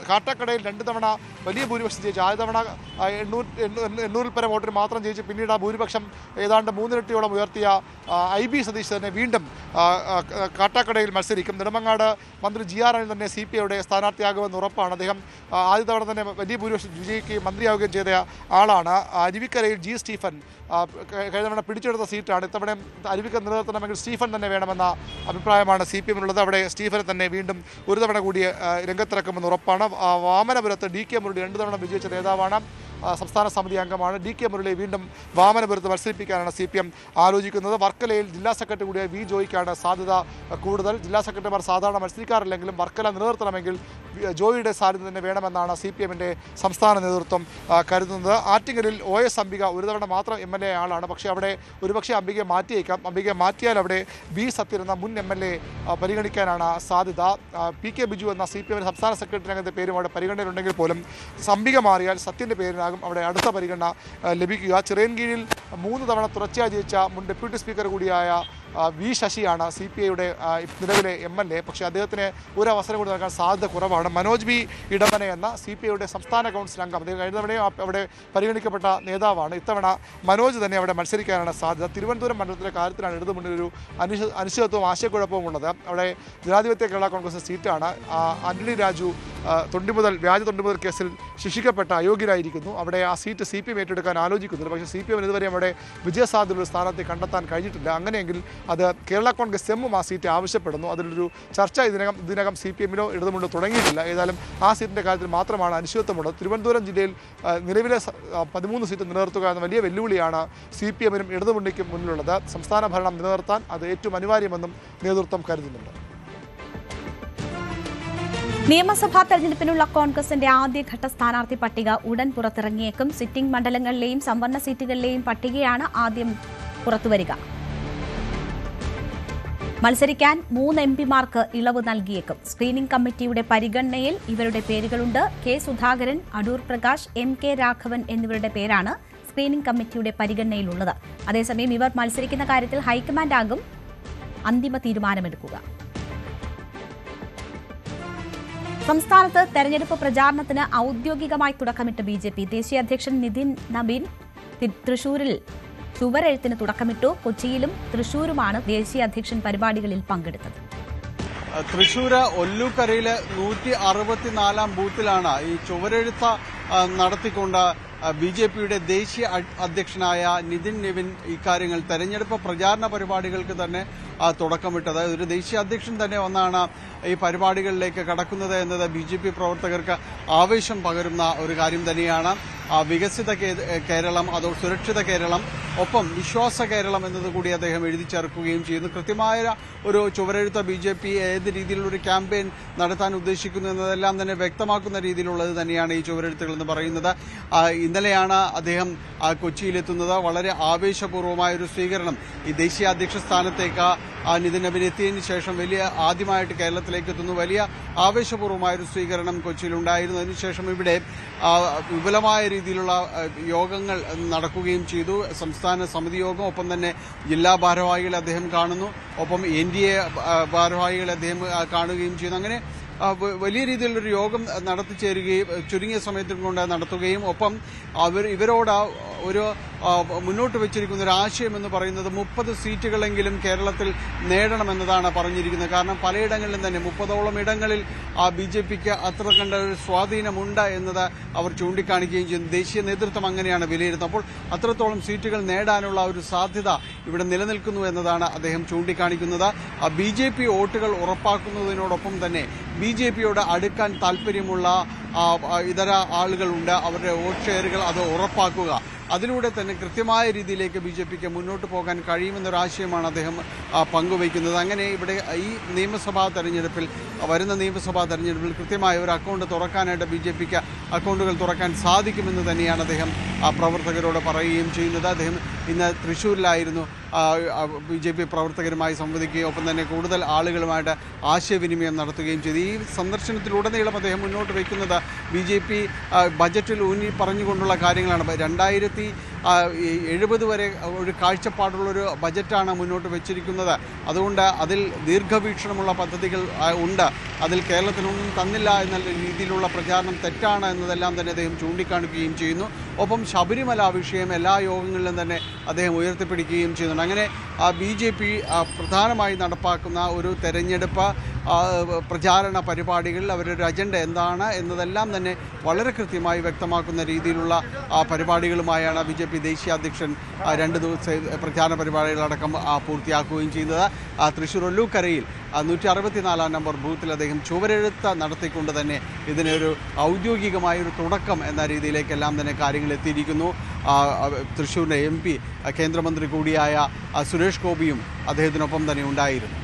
കാട്ടാക്കടയിൽ 2 തവണ വലിയ ഭൂരിപക്ഷം ജയിച്ചു. ആദ്യ തവണ 800 പരം വോട്ടിന് മാത്രം ജയിച്ചു. പിന്നീട് ആ ഭൂരിപക്ഷം ഏതാണ്ട് 3 ഇരട്ടിയോളം ഉയർത്തിയ IB സതീഷ് തന്നെ വീണ്ടും കാട്ടാക്കടയിൽ മത്സരിക്കും. നെടുമങ്ങാട് മന്ത്രി GR അനിൽ തന്നെ CPM-യുടെ സ്ഥാനാർത്ഥിയാകുമെന്ന് ഉറപ്പാണ്. അദ്ദേഹം ആദ്യ തവണ തന്നെ വലിയ ഭൂരിപക്ഷം വിജയിക്കുകയും മന്ത്രിയാവുകയും ചെയ്ത ആളാണ്. അരുവിക്കരയിൽ G സ്റ്റീഫൻ കഴിഞ്ഞ തവണ പിടിച്ചെടുത്ത സീറ്റാണ്. ഇത്തവണ അരുവിക്കര നിലനിർത്തണമെങ്കിൽ സ്റ്റീഫൻ തന്നെ വേണമെന്ന അഭിപ്രായമാണ് CPM-നുള്ളത്. അവിടെ സ്റ്റീഫനെ തന്നെ വീണ്ടും ഒരു തവണ കൂടി രംഗത്തിറക്കുമെന്ന് ഉറപ്പാണ്. വാമനപുരത്ത് DK മുരളി 2 തവണ വിജയിച്ച നേതാവാണ്. സംസ്ഥാന സമിതി അംഗമാണ്. DK മുരളി വീണ്ടും വാമനപുരത്ത് മത്സരിപ്പിക്കാനാണ് CPM ആലോചിക്കുന്നത്. വർക്കലയിൽ ജില്ലാ സെക്രട്ടറി കൂടിയ V ജോയിക്കാണ് സാധ്യത കൂടുതൽ. ജില്ലാ സെക്രട്ടറിമാർ സാധാരണ മത്സരിക്കാറില്ലെങ്കിലും വർക്കല നിലനിർത്തണമെങ്കിൽ ജോയിയുടെ സാന്നിധ്യം തന്നെ വേണമെന്നാണ് CPMന്റെ സംസ്ഥാന നേതൃത്വം കരുതുന്നത്. ആറ്റിങ്ങലിൽ OS അംബിക ഒരു തവണ മാത്രം MLA ആളാണ്. പക്ഷേ അവിടെ ഒരുപക്ഷെ അംബികയെ മാറ്റിയേക്കാം. അംബികയെ മാറ്റിയാൽ അവിടെ B സത്യൻ എന്ന മുൻ MLA പരിഗണിക്കാനാണ് സാധ്യത. PK ബിജു എന്ന CPMന്റെ സംസ്ഥാന സെക്രട്ടറി അംഗത്തെ പേരും അവിടെ പരിഗണനയിലുണ്ടെങ്കിൽ പോലും അംബിക മാറിയാൽ സത്യൻ്റെ പേരിനാകും അവിടെ അടുത്ത പരിഗണന ലഭിക്കുക. ചിറയൻകീഴിൽ 3 തവണ തുടർച്ചയായി ജയിച്ച മുൻ ഡെപ്യൂട്ടി സ്പീക്കർ കൂടിയായ V ശശിയാണ് CPIയുടെ നിലവിലെ MLA. പക്ഷേ അദ്ദേഹത്തിന് ഒരു അവസരം കൂടി നൽകാൻ സാധ്യത കുറവാണ്. മനോജ് B ഇടമന എന്ന CPIയുടെ സംസ്ഥാന കൗൺസിൽ അംഗം, അദ്ദേഹം കഴിഞ്ഞ തവണയും അവിടെ പരിഗണിക്കപ്പെട്ട നേതാവാണ്. ഇത്തവണ മനോജ് തന്നെ അവിടെ മത്സരിക്കാനാണ് സാധ്യത. തിരുവനന്തപുരം മണ്ഡലത്തിലെ കാര്യത്തിലാണ് ഇടതുമുന്നൊരു അനിശ്ചിതത്വവും ആശയക്കുഴപ്പവും ഉള്ളത്. അവിടെ ജനാധിപത്യ കേരള കോൺഗ്രസ് സീറ്റാണ്. ആന്റണി രാജു വ്യാജ തൊണ്ടി മുതൽ കേസിൽ ശിക്ഷിക്കപ്പെട്ട അയോഗ്യരായിരിക്കുന്നു. അവിടെ ആ സീറ്റ് CPM ഏറ്റെടുക്കാൻ ആലോചിക്കുന്നുണ്ട്. പക്ഷേ CPM ഇതുവരെ അവിടെ വിജയസാധ്യതയുള്ള സ്ഥാനത്തെ കണ്ടെത്താൻ കഴിഞ്ഞിട്ടില്ല. അങ്ങനെയെങ്കിൽ അത് കേരള കോൺഗ്രസ് എമ്മും ആ സീറ്റ് ആവശ്യപ്പെടുന്നു. അതിലൊരു ചർച്ച ഇതിനകം CPMലോ ഇടതുമുണ്ടോ തുടങ്ങിയിട്ടില്ല. ഏതായാലും ആ സീറ്റിൻ്റെ കാര്യത്തിൽ മാത്രമാണ് അനിശ്ചിതത്വമുള്ളത്. തിരുവനന്തപുരം ജില്ലയിൽ നിലവിലെ 13 സീറ്റ് നിലനിർത്തുക എന്ന വലിയ വെല്ലുവിളിയാണ് CPMനും ഇടതുമുന്നണിക്കും മുന്നിലുള്ളത്. സംസ്ഥാന ഭരണം നിലനിർത്താൻ അത് ഏറ്റവും അനിവാര്യമെന്നും നേതൃത്വം കരുതുന്നുണ്ട്. നിയമസഭാ തെരഞ്ഞെടുപ്പിനുള്ള കോൺഗ്രസിന്റെ ആദ്യഘട്ട സ്ഥാനാർത്ഥി പട്ടിക ഉടൻ പുറത്തിറങ്ങിയേക്കും. സിറ്റിംഗ് മണ്ഡലങ്ങളിലെയും സംവരണ സീറ്റുകളിലെയും പട്ടികയാണ് ആദ്യം പുറത്തുവരിക. മത്സരിക്കാൻ 3 MPമാർക്ക് ഇളവ് നൽകിയേക്കും. സ്ക്രീനിംഗ് കമ്മിറ്റിയുടെ പരിഗണനയിൽ ഇവരുടെ പേരുകളുണ്ട്. K സുധാകരൻ, അടൂർ പ്രകാശ്, MK രാഘവൻ എന്നിവരുടെ പേരാണ് സ്ക്രീനിംഗ് കമ്മിറ്റിയുടെ പരിഗണനയിലുള്ളത്. അതേസമയം ഇവർ മത്സരിക്കുന്ന കാര്യത്തിൽ ഹൈക്കമാൻഡാകും അന്തിമ തീരുമാനമെടുക്കുക. സംസ്ഥാനത്ത് തെരഞ്ഞെടുപ്പ് പ്രചാരണത്തിന് ഔദ്യോഗികമായി തുടക്കമിട്ട് BJP. ദേശീയ അധ്യക്ഷൻ നിതിൻ നബീൻ തൃശൂരിൽ ചുവരെഴുത്തിന് തുടക്കമിട്ടു. കൊച്ചിയിലും തൃശൂരുമാണ് ദേശീയ അധ്യക്ഷൻ പരിപാടികളിൽ പങ്കെടുത്തത്. തൃശൂര് ഒല്ലൂക്കരയിലെ 164 ബൂത്തിലാണ് ഈ ചുവരെഴുത്ത് നടത്തിക്കൊണ്ട് BJPയുടെ ദേശീയ അധ്യക്ഷനായ നിതിൻ നബീൻ ഇക്കാര്യങ്ങൾ തെരഞ്ഞെടുപ്പ് പ്രചാരണ പരിപാടികൾക്ക് തന്നെ തുടക്കമിട്ടത്. ഒരു ദേശീയ അധ്യക്ഷൻ തന്നെ ഒന്നാണ് ഈ പരിപാടികളിലേക്ക് കടക്കുന്നത് എന്നത് BJP പ്രവർത്തകർക്ക് ആവേശം പകരുന്ന ഒരു കാര്യം തന്നെയാണ്. വികസിത കേരളം, അതോ സുരക്ഷിത കേരളം, ഒപ്പം വിശ്വാസ കേരളം എന്നതുകൂടി അദ്ദേഹം എഴുതി ചേർക്കുകയും ചെയ്യുന്നു. കൃത്യമായ ഒരു ചുവരെഴുത്ത് BJP ഏത് രീതിയിലുള്ളൊരു ക്യാമ്പയിൻ നടത്താൻ ഉദ്ദേശിക്കുന്നു എന്നതെല്ലാം തന്നെ വ്യക്തമാക്കുന്ന രീതിയിലുള്ളത് തന്നെയാണ് ഈ ചുവരെഴുത്തുകൾ എന്ന് പറയുന്നത്. ഇന്നലെയാണ് അദ്ദേഹം കൊച്ചിയിലെത്തുന്നത്. വളരെ ആവേശപൂർവമായ ഒരു സ്വീകരണം ഈ ദേശീയ അധ്യക്ഷ സ്ഥാനത്തേക്ക് നിതിൻ നബീൻ എത്തിയതിനു ശേഷം ആദ്യമായിട്ട് കേരളത്തിലേക്ക് എത്തുന്നു. വലിയ ആവേശപൂർവമായൊരു സ്വീകരണം കൊച്ചിയിലുണ്ടായിരുന്നു. അതിനുശേഷം ഇവിടെ വിപുലമായ രീതിയിലുള്ള യോഗങ്ങൾ നടക്കുകയും ചെയ്തു. സംസ്ഥാന സമിതി യോഗം, ഒപ്പം തന്നെ ജില്ലാ ഭാരവാഹികളെ അദ്ദേഹം കാണുന്നു, ഒപ്പം NDA ഭാരവാഹികളെ അദ്ദേഹം കാണുകയും ചെയ്യുന്നു. അങ്ങനെ വലിയ രീതിയിലുള്ളൊരു യോഗം നടത്തിച്ചേരുകയും ചുരുങ്ങിയ സമയത്തിൽ കൊണ്ട് നടത്തുകയും ഒപ്പം ഇവരോട് ഒരു മുന്നോട്ട് വെച്ചിരിക്കുന്ന ഒരു ആശയം എന്ന് പറയുന്നത് 30 സീറ്റുകളെങ്കിലും കേരളത്തിൽ നേടണമെന്നതാണ് പറഞ്ഞിരിക്കുന്നത്. കാരണം പലയിടങ്ങളിലും തന്നെ 30ഓളം ഇടങ്ങളിൽ BJPക്ക് അത്ര കണ്ട ഒരു സ്വാധീനമുണ്ട് എന്നത് അവർ ചൂണ്ടിക്കാണിക്കുകയും ചെയ്യുന്നു. ദേശീയ നേതൃത്വം അങ്ങനെയാണ് വിലയിരുത്തുന്നത്. അപ്പോൾ അത്രത്തോളം സീറ്റുകൾ നേടാനുള്ള ഒരു സാധ്യത ഇവിടെ നിലനിൽക്കുന്നു എന്നതാണ് അദ്ദേഹം ചൂണ്ടിക്കാണിക്കുന്നത്. BJP വോട്ടുകൾ ഉറപ്പാക്കുന്നതിനോടൊപ്പം തന്നെ BJPയോട് അടുക്കാൻ താല്പര്യമുള്ള ഇതര ആളുകളുണ്ട്. അവരുടെ വോട്ട് ഷെയറുകൾ അത് ഉറപ്പാക്കുക, അതിലൂടെ തന്നെ കൃത്യമായ രീതിയിലേക്ക് BJPക്ക് മുന്നോട്ട് പോകാൻ കഴിയുമെന്നൊരാശയമാണ് അദ്ദേഹം പങ്കുവയ്ക്കുന്നത്. അങ്ങനെ ഇവിടെ ഈ വരുന്ന നിയമസഭാ തെരഞ്ഞെടുപ്പിൽ കൃത്യമായ ഒരു അക്കൗണ്ട് തുറക്കാനായിട്ട് BJPക്ക് അക്കൗണ്ടുകൾ തുറക്കാൻ സാധിക്കുമെന്ന് തന്നെയാണ് അദ്ദേഹം പ്രവർത്തകരോട് പറയുകയും ചെയ്യുന്നത്. അദ്ദേഹം ഇന്ന് തൃശ്ശൂരിലായിരുന്നു BJP പ്രവർത്തകരുമായി സംവദിക്കുകയും ഒപ്പം തന്നെ കൂടുതൽ ആളുകളുമായിട്ട് ആശയവിനിമയം നടത്തുകയും ചെയ്തു. ഈ സന്ദർശനത്തിലുടനീളം അദ്ദേഹം മുന്നോട്ട് വയ്ക്കുന്നത് BJP ബജറ്റിൽ ഊന്നി പറഞ്ഞുകൊണ്ടുള്ള കാര്യങ്ങളാണ്. 2070 വരെ ഒരു കാഴ്ചപ്പാടുള്ളൊരു ബജറ്റാണ് മുന്നോട്ട് വെച്ചിരിക്കുന്നത്. അതുകൊണ്ട് അതിൽ ദീർഘവീക്ഷണമുള്ള പദ്ധതികൾ ഉണ്ട്. അതിൽ കേരളത്തിനൊന്നും തന്നില്ല എന്ന രീതിയിലുള്ള പ്രചാരണം തെറ്റാണ് എന്നതെല്ലാം തന്നെ അദ്ദേഹം ചൂണ്ടിക്കാണിക്കുകയും ചെയ്യുന്നു. ഒപ്പം ശബരിമല വിഷയം എല്ലാ യോഗങ്ങളിലും തന്നെ അദ്ദേഹം ഉയർത്തിപ്പിടിക്കുകയും ചെയ്യുന്നുണ്ട്. അങ്ങനെ BJP പ്രധാനമായി നടപ്പാക്കുന്ന ഒരു തെരഞ്ഞെടുപ്പ് പ്രചാരണ പരിപാടികളിൽ അവരുടെ അജണ്ട എന്താണ് എന്നതെല്ലാം തന്നെ വളരെ കൃത്യമായി വ്യക്തമാക്കുന്ന രീതിയിലുള്ള പരിപാടികളുമായാണ് BJP ദേശീയ അധ്യക്ഷൻ 2 ദിവസ പ്രചാരണ പരിപാടികളടക്കം പൂർത്തിയാക്കുകയും ചെയ്യുന്നത്. തൃശ്ശൂർ ഒല്ലൂക്കരയിൽ 164 നമ്പർ ബൂത്തിൽ അദ്ദേഹം ചുവരെഴുത്ത് നടത്തിക്കൊണ്ട് തന്നെ ഇതിനൊരു ഔദ്യോഗികമായൊരു തുടക്കം എന്ന രീതിയിലേക്കെല്ലാം തന്നെ കാര്യങ്ങൾ എത്തിയിരിക്കുന്നു. തൃശ്ശൂരിൻ്റെ MP കേന്ദ്രമന്ത്രി കൂടിയായ സുരേഷ് ഗോപിയും അദ്ദേഹത്തിനൊപ്പം തന്നെ ഉണ്ടായിരുന്നു.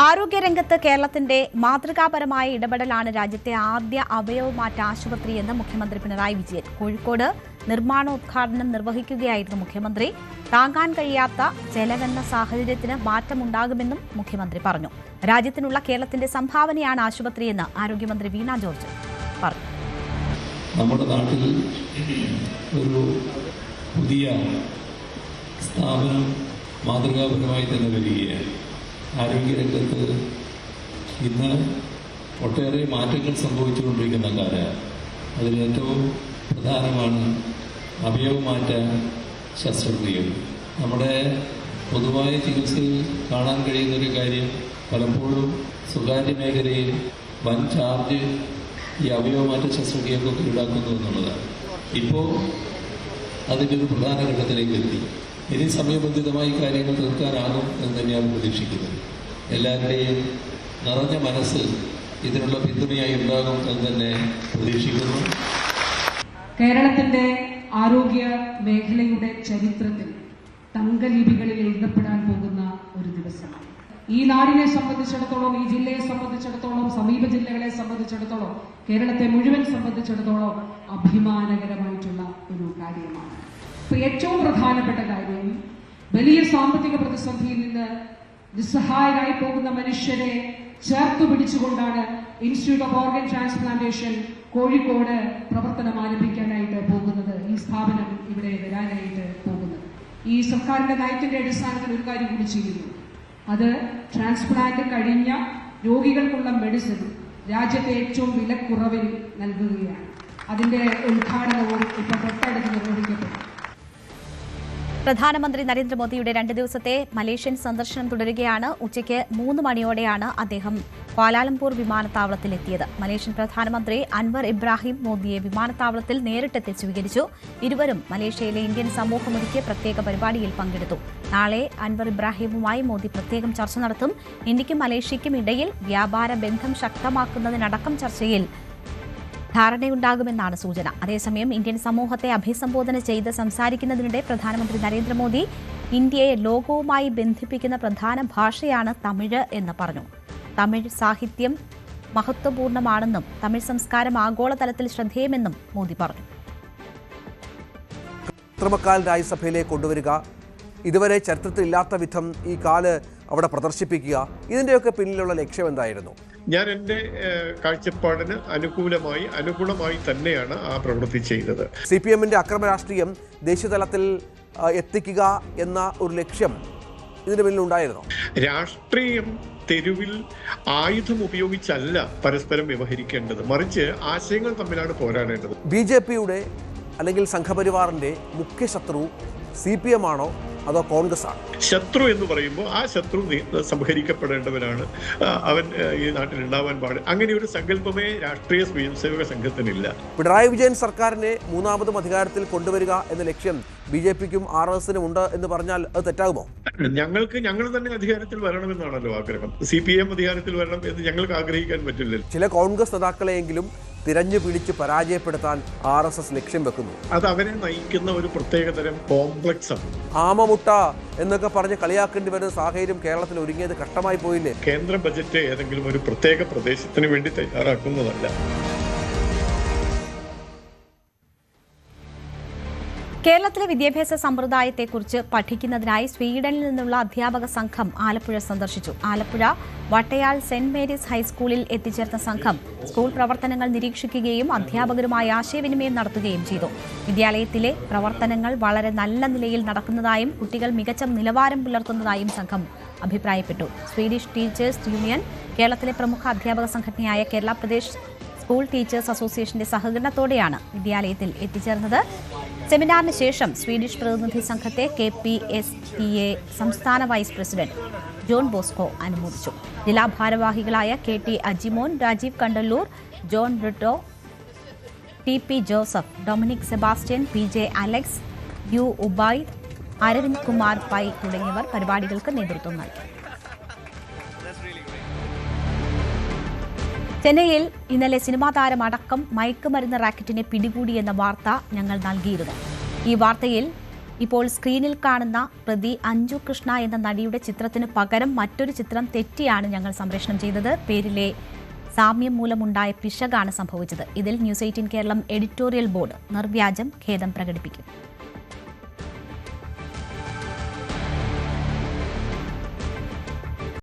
ആരോഗ്യരംഗത്ത് കേരളത്തിന്റെ മാതൃകാപരമായ ഇടപെടലാണ് രാജ്യത്തെ ആദ്യ അവയവമാറ്റ ആശുപത്രിയെന്ന് മുഖ്യമന്ത്രി പിണറായി വിജയൻ. കോഴിക്കോട് നിർമ്മാണോദ്ഘാടനം നിർവഹിക്കുകയായിരുന്നു മുഖ്യമന്ത്രി. താങ്ങാൻ കഴിയാത്ത ചെലവെന്ന സാഹചര്യത്തിന് മാറ്റമുണ്ടാകുമെന്നും മുഖ്യമന്ത്രി പറഞ്ഞു. രാജ്യത്തിനുള്ള കേരളത്തിന്റെ സംഭാവനയാണ് ആശുപത്രിയെന്ന് ആരോഗ്യമന്ത്രി വീണ ജോർജ് പറഞ്ഞു. നമ്മുടെ നാട്ടിൽ ഒരു പുതിയ സ്ഥാപനം മാതൃകാപരമായി തന്നെ വരികയാണ്. ആരോഗ്യരംഗത്ത് ഇന്ന് ഒട്ടേറെ മാറ്റങ്ങൾ സംഭവിച്ചുകൊണ്ടിരിക്കുന്ന കാലമാണ്. അതിലേറ്റവും പ്രധാനമാണ് അവയവമാറ്റ ശസ്ത്രക്രിയകൾ. നമ്മുടെ പൊതുവായ ചികിത്സയിൽ കാണാൻ കഴിയുന്നൊരു കാര്യം, പലപ്പോഴും സ്വകാര്യ മേഖലയിൽ വൻ ചാർജ് ഈ അവയവമാറ്റ ശസ്ത്രക്രിയക്കൊക്കെ ഈടാക്കുന്നു എന്നുള്ളതാണ്. ഇപ്പോൾ അതിൻ്റെ ഒരു പ്രധാന ഘട്ടത്തിലേക്ക് എത്തി. ഇനി സമയബന്ധിതമായി കാര്യങ്ങൾ തീർക്കാനാകും എന്ന് തന്നെയാണ് പ്രതീക്ഷിക്കുന്നത്. എല്ലാവരുടെയും നിറഞ്ഞ മനസ്സ് ഇതിനുള്ള പിന്തുണയായി ഉണ്ടാകും എന്ന് തന്നെ പ്രതീക്ഷിക്കുന്നു. കേരളത്തിന്റെ ആരോഗ്യ മേഖലയുടെ ചരിത്രത്തിൽ തങ്കലിപികളിൽ എഴുതപ്പെടാൻ പോകുന്ന ഒരു ദിവസമാണ്. ഈ നാടിനെ സംബന്ധിച്ചിടത്തോളം, ഈ ജില്ലയെ സംബന്ധിച്ചിടത്തോളം, സമീപ ജില്ലകളെ സംബന്ധിച്ചിടത്തോളം, കേരളത്തെ മുഴുവൻ സംബന്ധിച്ചിടത്തോളം അഭിമാനകരമായിട്ടുള്ള ഒരു കാര്യമാണ്. ഏറ്റവും പ്രധാനപ്പെട്ട കാര്യം, വലിയ സാമ്പത്തിക പ്രതിസന്ധിയിൽ നിന്ന് നിസ്സഹായരായി പോകുന്ന മനുഷ്യരെ ചേർത്തു പിടിച്ചുകൊണ്ടാണ് institute of organ transplantation Kozhikode പ്രവർത്തനം ആരംഭിക്കാനായിട്ട് പോകുന്നത്. ഈ സ്ഥാപനം ഇവിടെ വരാനായിട്ട് പോകുന്നത് ഈ സർക്കാരിന്റെ നയത്തിന്റെ അടിസ്ഥാനത്തിൽ ഒരു കാര്യം കൂടി ചെയ്യുന്നു. അത് ട്രാൻസ്പ്ലാന്റ് കഴിഞ്ഞ രോഗികൾക്കുള്ള മെഡിസിൻ രാജ്യത്തെ ഏറ്റവും വിലക്കുറവിൽ നൽകുകയാണ്. അതിന്റെ ഉദ്ഘാടനവും ഇപ്പോൾ തൊട്ടടുത്ത് നിർവഹിക്കപ്പെട്ടു. പ്രധാനമന്ത്രി നരേന്ദ്രമോദിയുടെ 2 ദിവസത്തെ മലേഷ്യൻ സന്ദർശനം തുടരുകയാണ്. ഉച്ചയ്ക്ക് 3 മണിയോടെയാണ് അദ്ദേഹം ക്വാലാലംപൂർ വിമാനത്താവളത്തിലെത്തിയത്. മലേഷ്യൻ പ്രധാനമന്ത്രി അൻവർ ഇബ്രാഹിം മോദിയെ വിമാനത്താവളത്തിൽ നേരിട്ടെത്തി സ്വീകരിച്ചു. ഇരുവരും മലേഷ്യയിലെ ഇന്ത്യൻ സമൂഹമൊരുക്കിയ പ്രത്യേക പരിപാടിയിൽ പങ്കെടുത്തു. നാളെ അൻവർ ഇബ്രാഹിമുമായി മോദി പ്രത്യേകം ചർച്ച നടത്തും. ഇന്ത്യക്കും മലേഷ്യയ്ക്കും ഇടയിൽ വ്യാപാര ബന്ധം ശക്തമാക്കുന്നതിനടക്കം ചർച്ചയിൽ ധാരണയുണ്ടാകുമെന്നാണ് സൂചന. അതേസമയം ഇന്ത്യൻ സമൂഹത്തെ അഭിസംബോധന ചെയ്ത് സംസാരിക്കുന്നതിനിടെ പ്രധാനമന്ത്രി നരേന്ദ്രമോദി ഇന്ത്യയെ ലോകവുമായി ബന്ധിപ്പിക്കുന്ന പ്രധാന ഭാഷയാണ് തമിഴ് എന്ന് പറഞ്ഞു. തമിഴ് സാഹിത്യം മഹത്വപൂർണ്ണമാണെന്നും തമിഴ് സംസ്കാരം ആഗോളതലത്തിൽ ശ്രദ്ധേയമെന്നും മോദി പറഞ്ഞു. കൃത്രിമക്കാൽ രാജ്യസഭയിലേക്ക് കൊണ്ടുവരിക, ഇതുവരെ ചരിത്രത്തിലില്ലാത്ത വിധം ഈ കാല് അവിടെ പ്രദർശിപ്പിക്കുക, ഇതിൻ്റെയൊക്കെ പിന്നിലുള്ള ലക്ഷ്യം എന്തായിരുന്നു? ഞാൻ എൻ്റെ കാഴ്ചപ്പാടിന് അനുകൂലമായി തന്നെയാണ് ആ പ്രവൃത്തി ചെയ്തത്. CPM-ന്റെ അക്രമ രാഷ്ട്രീയം ദേശീയതലത്തിൽ എത്തിക്കുക എന്ന ഒരു ലക്ഷ്യം ഇതിന് പിന്നിലുണ്ടായിരുന്നു. രാഷ്ട്രീയം തെരുവിൽ ആയുധം ഉപയോഗിച്ചല്ല പരസ്പരം വ്യവഹരിക്കേണ്ടത്, മറിച്ച് ആശയങ്ങൾ തമ്മിലാണ് പോരാടേണ്ടത്. BJP-യുടെ അല്ലെങ്കിൽ സംഘപരിവാറിന്റെ മുഖ്യ ശത്രു CPM ആണോ അതോ കോൺഗ്രസ് ആണ്? ശത്രു എന്ന് പറയുമ്പോൾ ആ ശത്രു സംഹരിക്കപ്പെടേണ്ടവനാണ്, അവൻ ഈ നാട്ടിൽ ഉണ്ടാവാൻ പാടില്ല. അങ്ങനെ ഒരു സങ്കല്പമേ രാഷ്ട്രീയ സ്വയംസേവക സംഘത്തിനില്ല. പിണറായി വിജയൻ സർക്കാരിനെ 3ാമതും അധികാരത്തിൽ കൊണ്ടുവരിക എന്ന ലക്ഷ്യം BJP-ക്കും RSS-നും ഉണ്ട് എന്ന് പറഞ്ഞാൽ അത് തെറ്റാകുമോ? ഞങ്ങൾ തന്നെ അധികാരത്തിൽ വരണമെന്നാണല്ലോ ആഗ്രഹം. CPM അധികാരത്തിൽ വരണം എന്ന് ഞങ്ങൾക്ക് ആഗ്രഹിക്കാൻ പറ്റില്ല. ചില കോൺഗ്രസ് നേതാക്കളെയെങ്കിലും തിരഞ്ഞു പിടിച്ച് പരാജയപ്പെടുത്താൻ RSS ലക്ഷ്യം വെക്കുന്നു. അത് അവരെ നയിക്കുന്ന ഒരു പ്രത്യേകതരം കോംപ്ലക്സ് ആണ്. ആമമുട്ട എന്നൊക്കെ പറഞ്ഞ് കളിയാക്കേണ്ടി വരുന്ന സാഹചര്യം കേരളത്തിൽ ഒരുങ്ങിയത് കഷ്ടമായി പോയില്ലേ? കേന്ദ്ര ബജറ്റ് ഏതെങ്കിലും ഒരു പ്രത്യേക പ്രദേശത്തിന് വേണ്ടി തയ്യാറാക്കുന്നതല്ല. കേരളത്തിലെ വിദ്യാഭ്യാസ സമ്പ്രദായത്തെക്കുറിച്ച് പഠിക്കുന്നതിനായി സ്വീഡനിൽ നിന്നുള്ള അധ്യാപക സംഘം ആലപ്പുഴ സന്ദർശിച്ചു. ആലപ്പുഴ വട്ടയാൾ സെന്റ് മേരീസ് ഹൈസ്കൂളിൽ എത്തിച്ചേർന്ന സംഘം സ്കൂൾ പ്രവർത്തനങ്ങൾ നിരീക്ഷിക്കുകയും അധ്യാപകരുമായി ആശയവിനിമയം നടത്തുകയും ചെയ്തു. വിദ്യാലയത്തിലെ പ്രവർത്തനങ്ങൾ വളരെ നല്ല നിലയിൽ നടക്കുന്നതായും കുട്ടികൾ മികച്ച നിലവാരം പുലർത്തുന്നതായും സംഘം അഭിപ്രായപ്പെട്ടു. സ്വീഡിഷ് ടീച്ചേഴ്സ് യൂണിയൻ, കേരളത്തിലെ പ്രമുഖ അധ്യാപക സംഘടനയായ കേരള പ്രദേശ് സ്കൂൾ ടീച്ചേഴ്സ് അസോസിയേഷന്റെ സഹകരണത്തോടെയാണ് വിദ്യാലയത്തിൽ എത്തിച്ചേർന്നത്. സെമിനാറിന് ശേഷം സ്വീഡിഷ് പ്രതിനിധി സംഘത്തെ KPSTA സംസ്ഥാന വൈസ് പ്രസിഡന്റ് ജോൺ ബോസ്കോ അനുമോദിച്ചു. ജില്ലാ ഭാരവാഹികളായ KT Ajimon, Rajeev Kandallur, John Britto, TP Joseph, Dominic Sebastian, PJ Alex, U Ubaid, Aravind Kumar Pai തുടങ്ങിയവർ പരിപാടികൾക്ക് നേതൃത്വം നൽകി. ചെന്നൈയിൽ ഇന്നലെ സിനിമാ താരമടക്കം മയക്കുമരുന്ന് റാക്കറ്റിനെ പിടികൂടിയെന്ന വാർത്ത ഞങ്ങൾ നൽകിയിരുന്നു. ഈ വാർത്തയിൽ ഇപ്പോൾ സ്ക്രീനിൽ കാണുന്ന പ്രതി അഞ്ജു കൃഷ്ണ എന്ന നടിയുടെ ചിത്രത്തിന് പകരം മറ്റൊരു ചിത്രം തെറ്റിയാണ് ഞങ്ങൾ സംപ്രേഷണം ചെയ്തത്. പേരിലെ സാമ്യം മൂലമുണ്ടായ പിശകാണ് സംഭവിച്ചത്. ഇതിൽ ന്യൂസ് 18 കേരളം എഡിറ്റോറിയൽ ബോർഡ് നിർവ്യാജം ഖേദം പ്രകടിപ്പിക്കും.